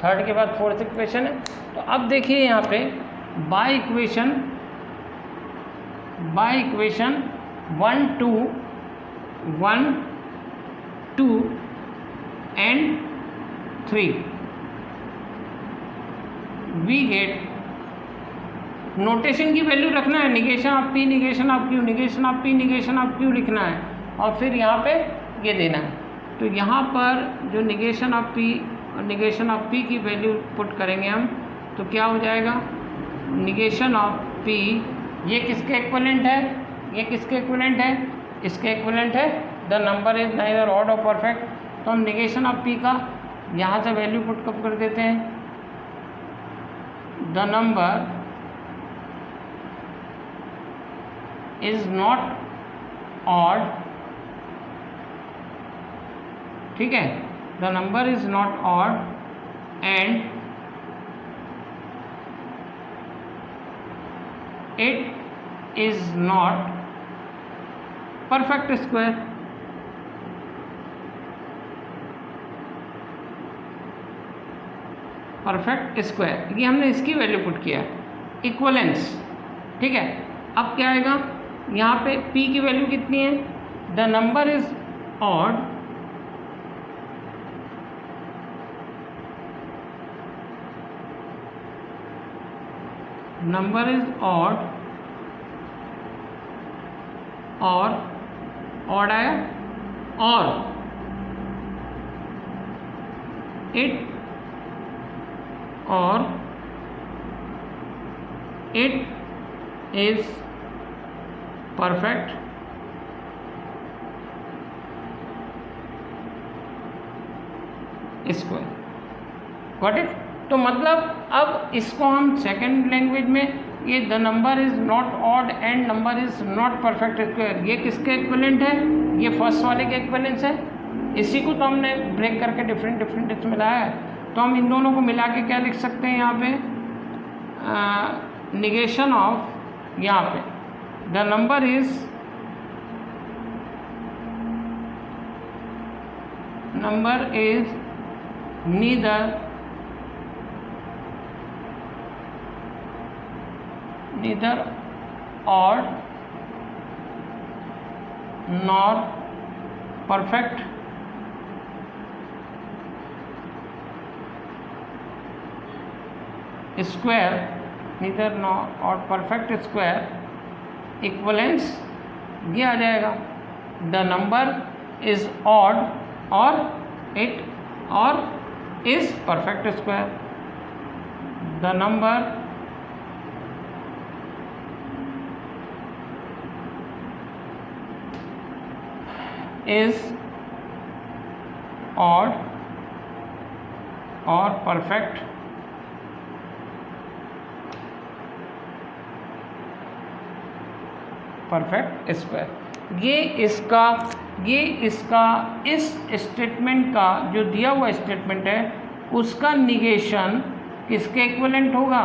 3rd के बाद 4th इक्वेशन है। तो अब देखिए यहाँ पे by equation 1, 2 and 3 we get, notation की वैल्यू रखना है, negation of P negation of Q, negation of P negation of Q लिखना है, और फिर यहाँ पे ये देना है। तो यहाँ पर जो निगेशन ऑफ P और निगेशन ऑफ P की वैल्यू पुट करेंगे हम, तो क्या हो जाएगा, निगेशन ऑफ P, ये किसके इक्विवेलेंट है, ये किसके इक्विवेलेंट है, इसके इक्विवेलेंट है, the number is neither odd और परफेक्ट। तो हम निगेशन ऑफ P का यहाँ से वैल्यू पुट कब कर देते हैं, the number is not odd, ठीक है, the number is not odd and it is not perfect square. Perfect square, ये हमने इसकी वैल्यू पुट किया है, इक्वलेंस, ठीक है। अब क्या आएगा, यहाँ पे P की वैल्यू कितनी है, द नंबर इज ऑड और ऑड आया, और it is perfect square. Got it. तो मतलब अब इसको हम सेकेंड लैंग्वेज में, ये the number is not odd and number is not perfect square, ये किसके इक्विवेलेंट है? ये फर्स्ट वाले के इक्विवेलेंस है। इसी को तो हमने ब्रेक करके डिफरेंट इसमें मिलाया है। तो हम इन दोनों को मिला के क्या लिख सकते हैं यहाँ पे? निगेशन ऑफ, यहाँ पे the number is neither odd nor perfect square, neither nor odd perfect square equivalence ये आ जाएगा the number is odd or is perfect square, the number is odd or perfect square. ये इसका इस statement का जो दिया हुआ स्टेटमेंट है उसका निगेशन किसके इक्विवेलेंट होगा?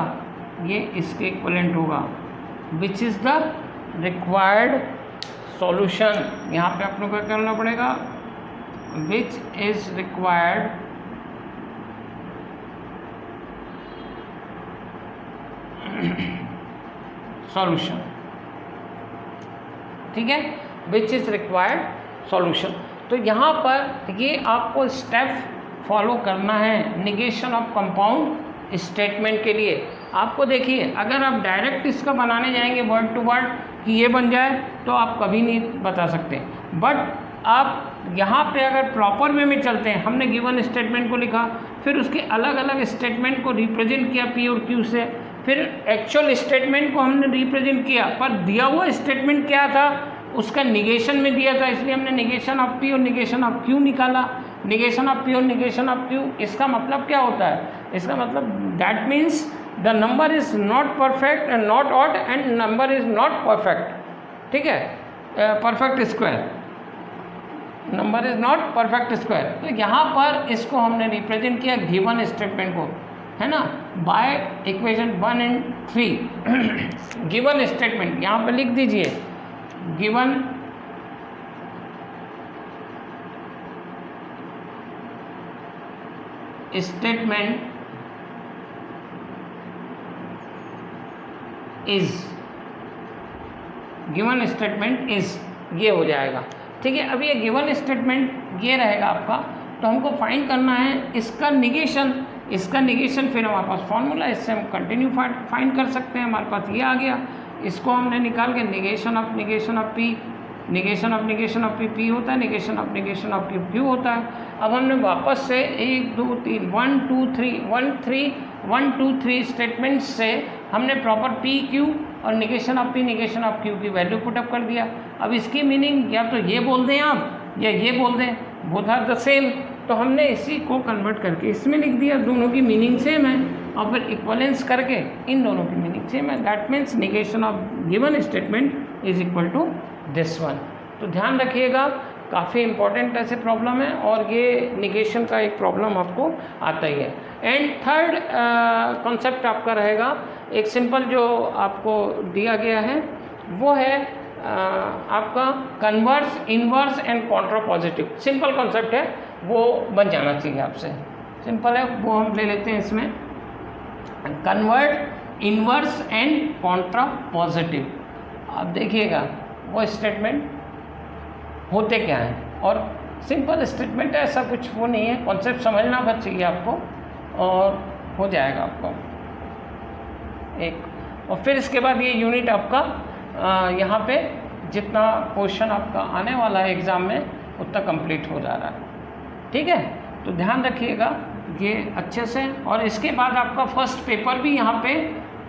ये इसके इक्विवेलेंट होगा, which is the required solution. यहाँ पे अपने को क्या करना पड़ेगा? Which is required solution. ठीक है, विच इज रिक्वायर्ड सॉल्यूशन। तो यहाँ पर ये आपको स्टेप फॉलो करना है निगेशन ऑफ कंपाउंड स्टेटमेंट के लिए। आपको देखिए, अगर आप डायरेक्ट इसका बनाने जाएंगे वर्ड टू वर्ड कि ये बन जाए, तो आप कभी नहीं बता सकते। बट आप यहाँ पे अगर प्रॉपर वे में चलते हैं, हमने गिवन स्टेटमेंट को लिखा, फिर उसके अलग अलग स्टेटमेंट को रिप्रेजेंट किया पी और क्यू से, फिर एक्चुअल स्टेटमेंट को हमने रिप्रेजेंट किया, पर दिया हुआ स्टेटमेंट क्या था उसका निगेशन में दिया था, इसलिए हमने निगेशन ऑफ पी और निगेशन ऑफ क्यू निकाला। निगेशन ऑफ पी और निगेशन ऑफ क्यू, इसका मतलब क्या होता है? इसका मतलब that means the number is not perfect and not odd and number is not perfect. ठीक है, perfect square, number is not perfect square. तो यहाँ पर इसको हमने रिप्रेजेंट किया गिवन स्टेटमेंट को, है ना, bye equation 1 and 3। Given statement यहाँ पे लिख दीजिए, given statement is, given statement is, ये हो जाएगा। ठीक है, अब ये गिवन स्टेटमेंट ये रहेगा आपका, तो हमको फाइंड करना है इसका निगेशन। इसका निगेशन फिर हमारे पास फॉर्मूला, इससे हम कंटिन्यू फाइंड कर सकते हैं। हमारे पास ये आ गया, इसको हमने निकाल के negation of P, negation of P होता है, निगेशन ऑफ क्यू होता है। अब हमने वापस से 1 2 3 1 2 3 स्टेटमेंट से हमने प्रॉपर पी क्यू और निगेशन ऑफ क्यू की वैल्यू पुटअप कर दिया। अब इसकी मीनिंग या तो ये बोल दें आप या ये बोल दें, बोथ आर द सेम। तो हमने इसी को कन्वर्ट करके इसमें लिख दिया, दोनों की मीनिंग सेम है, और फिर इक्वलेंस करके इन दोनों की मीनिंग सेम है। That means negation of given statement is equal to this one. तो ध्यान रखिएगा, काफ़ी इंपॉर्टेंट ऐसे प्रॉब्लम है, और ये निगेशन का एक प्रॉब्लम आपको आता ही है। एंड थर्ड कॉन्सेप्ट आपका रहेगा, एक सिंपल जो आपको दिया गया है वो है आपका converse, inverse and contrapositive. Simple concept है, वो बन जाना चाहिए आपसे, सिंपल है, वो हम ले लेते हैं इसमें। Convert, inverse and contrapositive. आप देखिएगा वो स्टेटमेंट होते क्या हैं, और सिंपल स्टेटमेंट है, ऐसा कुछ वो नहीं है, कॉन्सेप्ट समझना बस चाहिए आपको और हो जाएगा आपको एक। और फिर इसके बाद ये यूनिट आपका यहाँ पे जितना क्वेश्चन आपका आने वाला है एग्ज़ाम में, उतना कंप्लीट हो जा रहा है। ठीक है, तो ध्यान रखिएगा ये अच्छे से। और इसके बाद आपका फर्स्ट पेपर भी यहाँ पे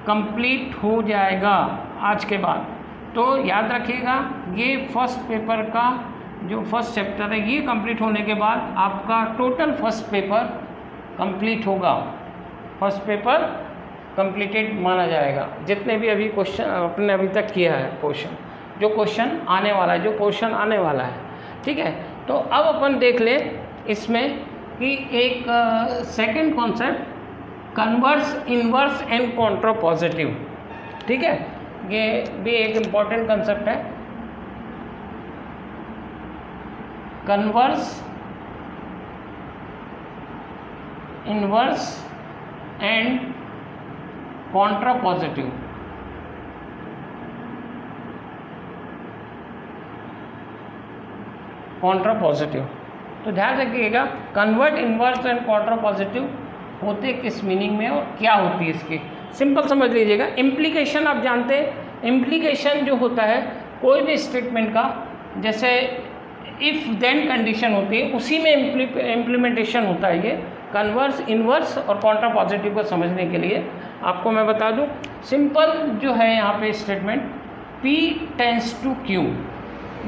कंप्लीट हो जाएगा आज के बाद। तो याद रखिएगा ये फर्स्ट पेपर का जो फर्स्ट चैप्टर है ये कंप्लीट होने के बाद आपका टोटल फर्स्ट पेपर कंप्लीट होगा। फर्स्ट पेपर कंप्लीटेड माना जाएगा, जितने भी अभी क्वेश्चन अपने अभी तक किया है, जो क्वेश्चन आने वाला है, जो क्वेश्चन आने वाला है। ठीक है, तो अब अपन देख लें इसमें कि एक second concept converse, inverse and contrapositive. ठीक है, ये भी एक इम्पॉर्टेंट कंसेप्ट है। Converse, inverse and contrapositive. Contrapositive, तो ध्यान रखिएगा कन्वर्ट, इन्वर्स एंड कॉन्ट्रापॉजिटिव होते किस मीनिंग में और क्या होती है इसकी, सिंपल समझ लीजिएगा। इम्प्लीकेशन आप जानते हैं, इम्प्लीकेशन जो होता है कोई भी स्टेटमेंट का, जैसे इफ़ देन कंडीशन होती है उसी में इम्प्लीमेंटेशन होता है। ये कन्वर्स, इन्वर्स और कॉन्ट्रापॉजिटिव को समझने के लिए आपको मैं बता दूं, सिंपल जो है यहाँ पे statement P tends to Q,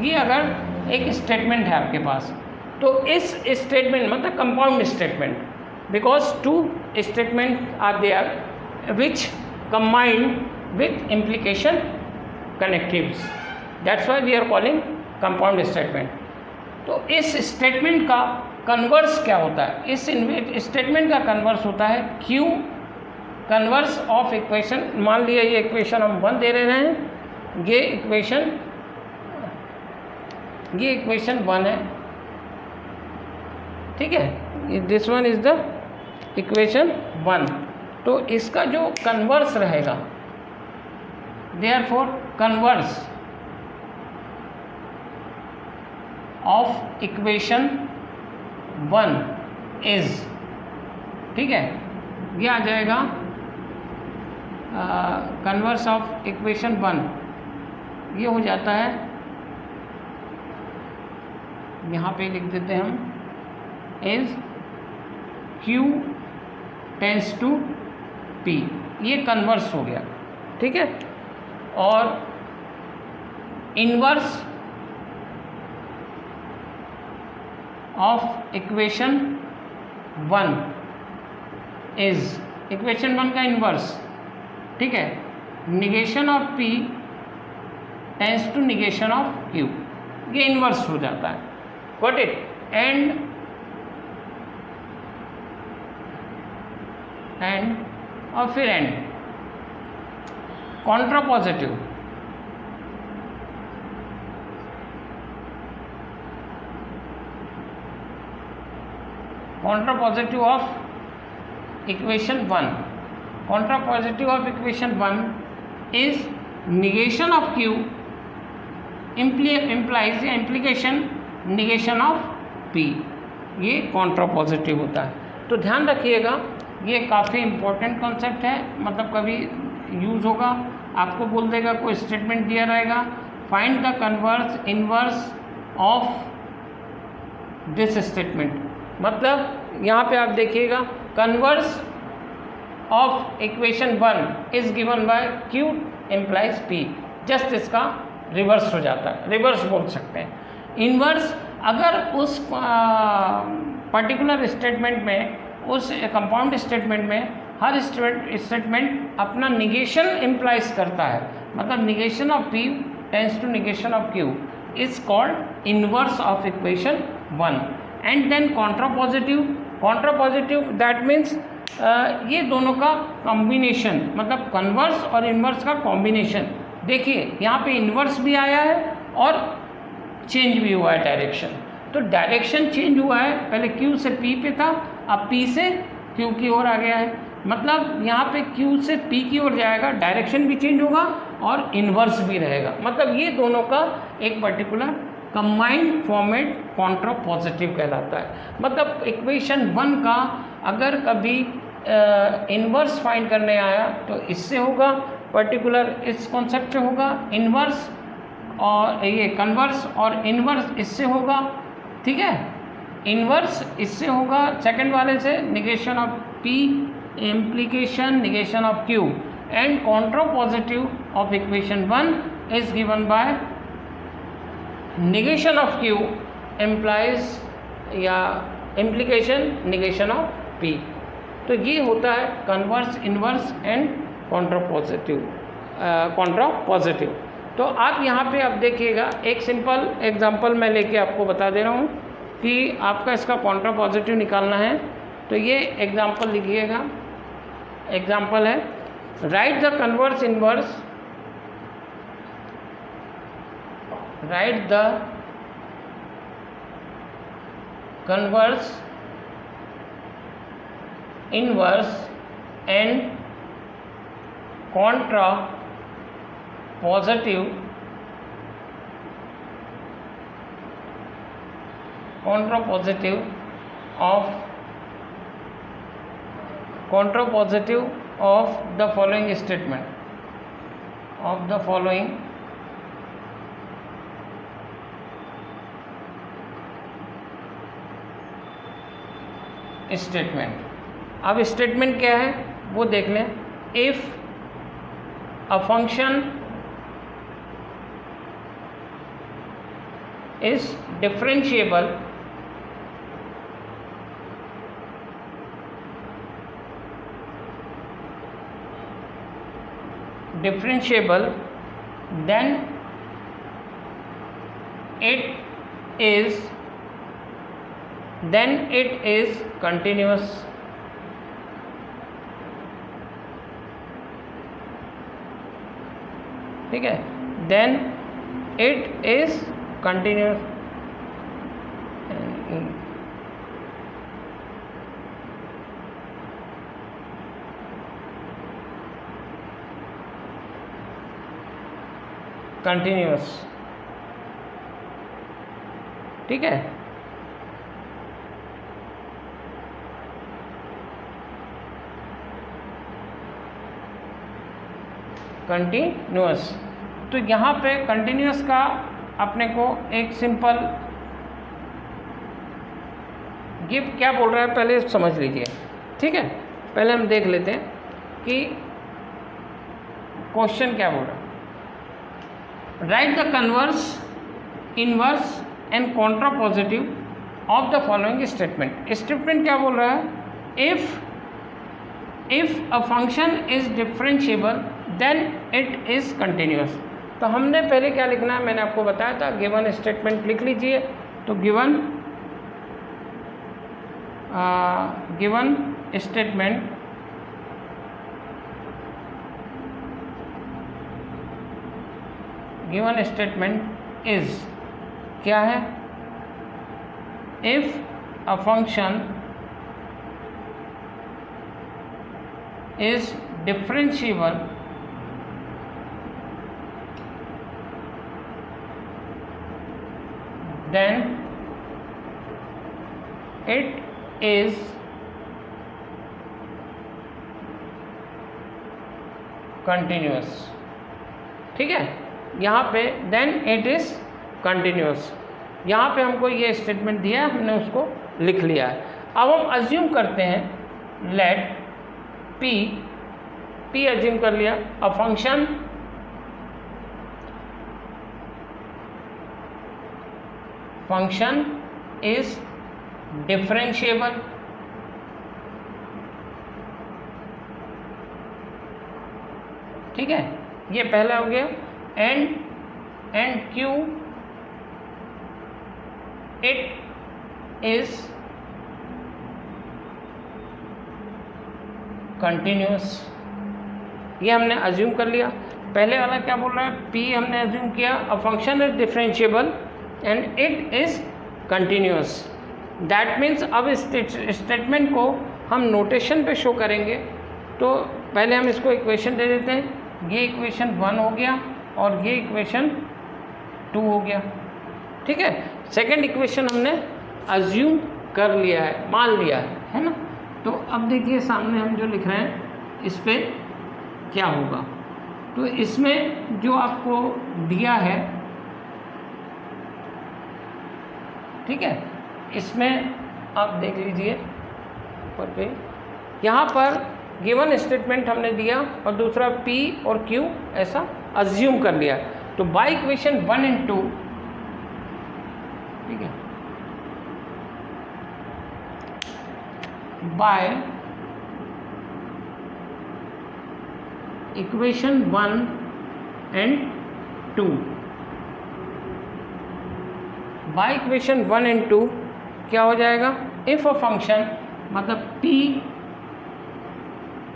ये अगर एक स्टेटमेंट है आपके पास, तो इस स्टेटमेंट मतलब compound statement, because two statement are there which combined with implication connectives, that's why we are calling compound statement. तो इस स्टेटमेंट का कन्वर्स क्या होता है? इस स्टेटमेंट का कन्वर्स होता है Q, कन्वर्स ऑफ इक्वेशन। मान लिया ये इक्वेशन हम 1 दे रहे हैं, ये इक्वेशन 1 है। ठीक है, this one is the equation 1, तो इसका जो कन्वर्स रहेगा, therefore converse of equation 1 is, ठीक है, ये आ जाएगा कन्वर्स ऑफ इक्वेशन 1, ये हो जाता है, यहाँ पे लिख देते हैं हम, is Q tends to P, ये कन्वर्स हो गया। ठीक है, और inverse of equation 1 is, equation 1 का इन्वर्स, ठीक है, negation of P tends to negation of Q, ये इन्वर्स हो जाता है। Got it? एंड और फिर and contrapositive, contrapositive of equation 1, contrapositive of equation 1 is negation of Q implies implication negation of P, ये कॉन्ट्रापॉजिटिव होता है। तो ध्यान रखिएगा ये काफ़ी इम्पोर्टेंट कॉन्सेप्ट है, मतलब कभी यूज़ होगा, आपको बोल देगा कोई स्टेटमेंट दिया रहेगा, find the converse inverse of this statement, मतलब यहाँ पे आप देखिएगा converse of equation 1 is given bye Q implies P, just इसका रिवर्स हो जाता है, रिवर्स बोल सकते हैं। इन्वर्स अगर उस पर्टिकुलर स्टेटमेंट में, उस कंपाउंड स्टेटमेंट में हर स्टेटमेंट अपना निगेशन इम्प्लाइज करता है, मतलब negation of P tends to negation of Q is called inverse of equation 1। And then contrapositive, contrapositive that means ये दोनों का कॉम्बिनेशन, मतलब कन्वर्स और इन्वर्स का कॉम्बिनेशन। देखिए यहाँ पे इन्वर्स भी आया है और चेंज भी हुआ है डायरेक्शन, तो डायरेक्शन चेंज हुआ है, पहले Q से P पे था, अब P से Q की ओर आ गया है, मतलब यहाँ पे Q से P की ओर जाएगा, डायरेक्शन भी चेंज होगा और इन्वर्स भी रहेगा, मतलब ये दोनों का एक पर्टिकुलर कंबाइंड फॉर्मेट कॉन्ट्रापॉजिटिव कहलाता है। मतलब इक्वेशन 1 का अगर कभी इन्वर्स फाइंड करने आया तो इससे होगा, पर्टिकुलर इस कॉन्सेप्ट से होगा, इन्वर्स और ये कन्वर्स और इन्वर्स इससे होगा, ठीक है। इन्वर्स इससे होगा सेकंड वाले से, negation of P implication negation of Q, and contrapositive of equation 1 is given by negation of Q implies या implication negation of P। तो ये होता है कन्वर्स, इन्वर्स एंड कॉन्ट्रापॉजिटिव। तो आप यहाँ पे अब देखिएगा, एक सिंपल एग्जांपल मैं लेके आपको बता दे रहा हूँ कि आपका इसका कॉन्ट्रापॉजिटिव निकालना है। तो ये एग्जांपल लिखिएगा, एग्जांपल है write the converse inverse, right the converse inverse and contrapositive of the following statement, of the following statement। अब स्टेटमेंट क्या है वो देख लें। If a function is differentiable then it is continuous। ठीक है, then it is continuous. Continuous, ठीक है। कंटिन्यूस, तो यहाँ पे कंटिन्यूस का अपने को एक सिंपल गिव क्या बोल रहा है पहले समझ लीजिए, ठीक है। पहले हम देख लेते हैं कि क्वेश्चन क्या बोल रहा है। Write the converse inverse and contrapositive of the following statement. Statement क्या बोल रहा है, if a function is differentiable then it is continuous. तो हमने पहले क्या लिखना है, मैंने आपको बताया था, गिवन स्टेटमेंट लिख लीजिए। तो given statement given statement is क्या है, if a function is differentiable then it is continuous। ठीक है, यहाँ पे then it is continuous, यहाँ पे हमको ये स्टेटमेंट दिया है, हमने उसको लिख लिया है। अब हम अज्यूम करते हैं, लेट p अज्यूम कर लिया, अ फंक्शन is differentiable ठीक है, ये पहला हो गया। And Q it is continuous, ये हमने अज्यूम कर लिया। पहले वाला क्या बोल रहा है, P हमने अज्यूम किया, अ function is differentiable and it is continuous. That means अब इस स्टेटमेंट को हम नोटेशन पे शो करेंगे। तो पहले हम इसको इक्वेशन दे देते हैं, ये इक्वेशन 1 हो गया और ये इक्वेशन 2 हो गया, ठीक है। सेकंड इक्वेशन हमने अज्यूम कर लिया है, मान लिया है ना। तो अब देखिए सामने हम जो लिख रहे हैं इस पर क्या होगा। तो इसमें जो आपको दिया है, ठीक है, इसमें आप देख लीजिए पर पे यहाँ पर गिवन स्टेटमेंट हमने दिया और दूसरा P और Q ऐसा अज्यूम कर लिया। तो बाय इक्वेशन 1 and 2, ठीक है, by equation 1 and 2, by equation 1 and 2 क्या हो जाएगा? इफ अ फंक्शन मतलब P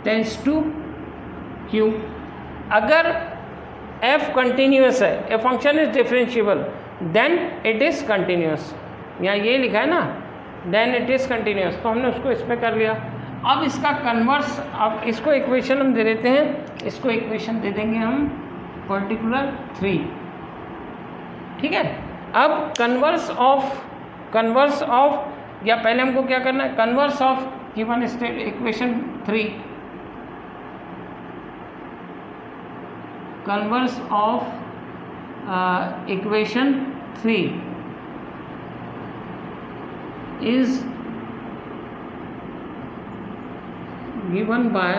टेंस टू Q, अगर f कंटिन्यूस है, a function is differentiable, then it is continuous. यहाँ ये लिखा है ना, देन इट इज़ कंटिन्यूस, तो हमने उसको इसमें कर लिया। अब इसका कन्वर्स, अब इसको इक्वेशन हम दे देते हैं, इसको इक्वेशन दे देंगे हम पर्टिकुलर 3, ठीक है। अब कन्वर्स ऑफ या पहले हमको क्या करना है, converse of given state equation 3, converse of equation 3 is given by,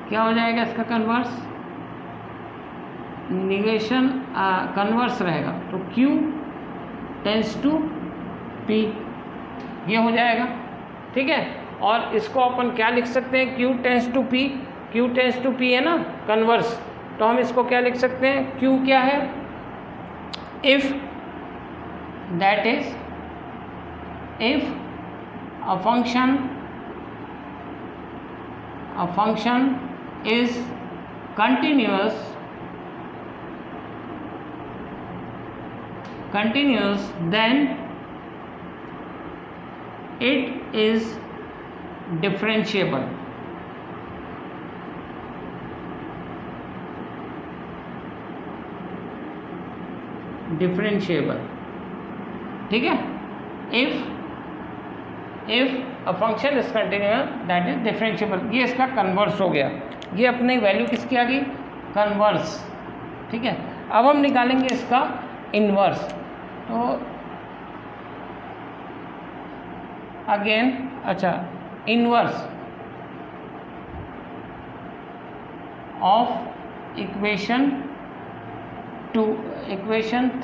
क्या हो जाएगा इसका कन्वर्स? निगेशन कन्वर्स रहेगा, तो Q टेंस टू P, ये हो जाएगा, ठीक है। और इसको अपन क्या लिख सकते हैं? Q tends to P, Q tends to P है ना कन्वर्स, तो हम इसको क्या लिख सकते हैं? Q क्या है? If that is if a function is continuous then it is differentiable, ठीक है। If a function is continuous that is differentiable, ये इसका कन्वर्स हो गया। ये अपनी वैल्यू किसकी आ गई? कन्वर्स, ठीक है। अब हम निकालेंगे इसका इन्वर्स, तो अगेन अच्छा, inverse of equation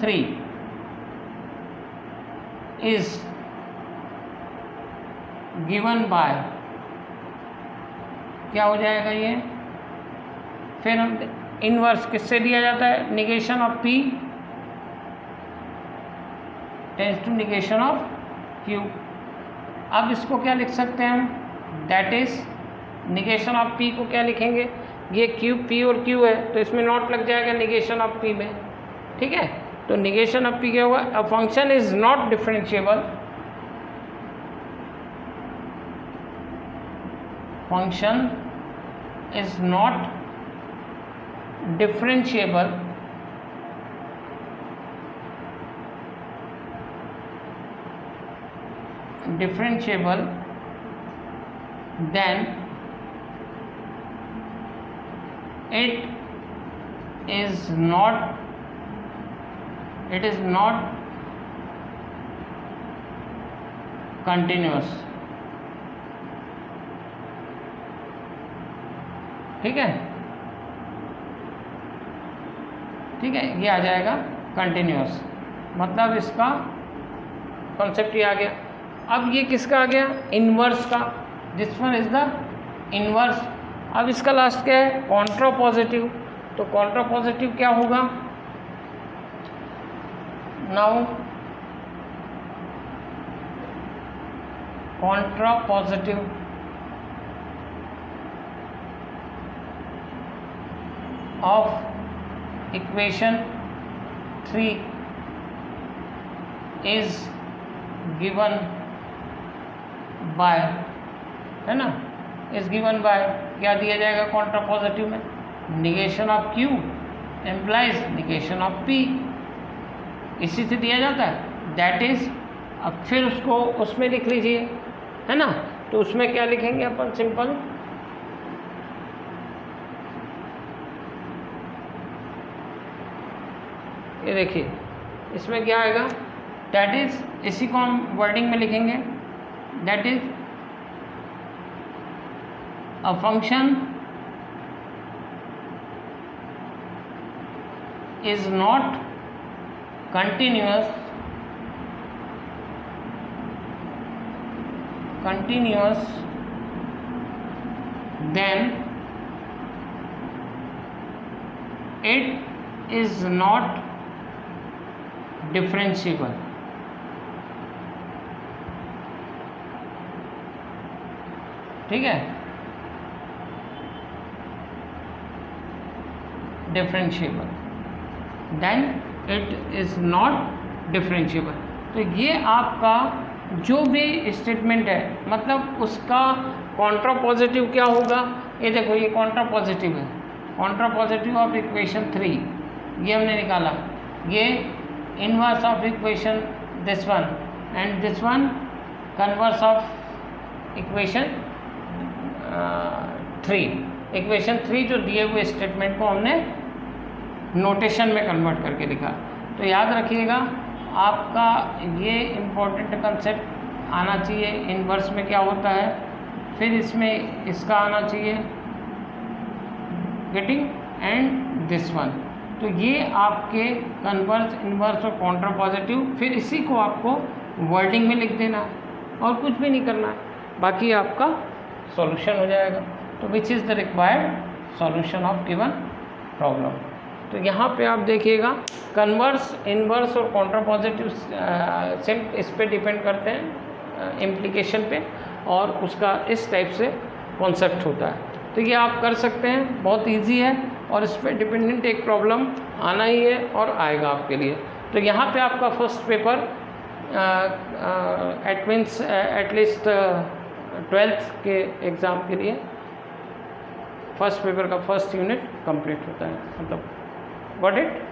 3 is given by, क्या हो जाएगा ये? फिर हम इन्वर्स किससे दिया जाता है? Negation of P tends to negation of Q। अब इसको क्या लिख सकते हैं हम? That is negation of P को क्या लिखेंगे? ये Q, P और Q है, तो इसमें नॉट लग जाएगा निगेशन ऑफ P में, ठीक है। तो निगेशन ऑफ P क्या होगा? अ function is not differentiable, function is not differentiable then it is not continuous, ठीक है, ठीक है। ये आ जाएगा कंटिन्यूस, मतलब इसका कॉन्सेप्ट ये आ गया। अब ये किसका आ गया? इन्वर्स का, this one is the inverse. अब इसका लास्ट क्या है? Contrapositive. तो कॉन्ट्रा पॉजिटिव क्या होगा? Now contrapositive of equation 3 is given by, है ना, इज गिवन बाय क्या दिया जाएगा कॉन्ट्रा पॉजिटिव में? Negation of Q implies negation of P, इसी से दिया जाता है। दैट इज, अब फिर उसको उसमें लिख लीजिए, है ना। तो उसमें क्या लिखेंगे अपन? सिंपल ये देखिए, इसमें क्या आएगा? दैट इज, इसी को हम वर्डिंग में लिखेंगे, that is a function is not continuous then it is not differentiable. ठीक है, differentiable, then it is not differentiable. तो ये आपका जो भी स्टेटमेंट है, मतलब उसका कॉन्ट्रा पॉजिटिव क्या होगा, ये देखो ये कॉन्ट्रा पॉजिटिव है, कॉन्ट्रा पॉजिटिव ऑफ इक्वेशन 3 ये हमने निकाला, ये inverse of equation this one and this one converse of equation 3। Equation 3 जो दिए हुए स्टेटमेंट को हमने नोटेशन में कन्वर्ट करके लिखा। तो याद रखिएगा आपका ये इम्पोर्टेंट कंसेप्ट आना चाहिए, इनवर्स में क्या होता है, फिर इसमें इसका आना चाहिए गेटिंग एंड दिस वन। तो ये आपके कन्वर्स, इनवर्स और कॉन्ट्रा पॉजिटिव, फिर इसी को आपको वर्डिंग में लिख देना और कुछ भी नहीं करना है, बाकी आपका सॉल्यूशन हो जाएगा। तो which is the required solution of given problem. तो यहाँ पे आप देखिएगा कन्वर्स, इनवर्स और कॉन्ट्रा पॉजिटिव सिर्फ इस पे डिपेंड करते हैं इम्प्लीकेशन पे, और उसका इस टाइप से कॉन्सेप्ट होता है। तो ये आप कर सकते हैं, बहुत इजी है, और इस पर डिपेंडेंट एक प्रॉब्लम आना ही है और आएगा आपके लिए। तो यहाँ पे आपका फर्स्ट पेपर एटलीस्ट 12th के एग्ज़ाम के लिए फर्स्ट पेपर का फर्स्ट यूनिट कंप्लीट होता है, मतलब गॉट इट।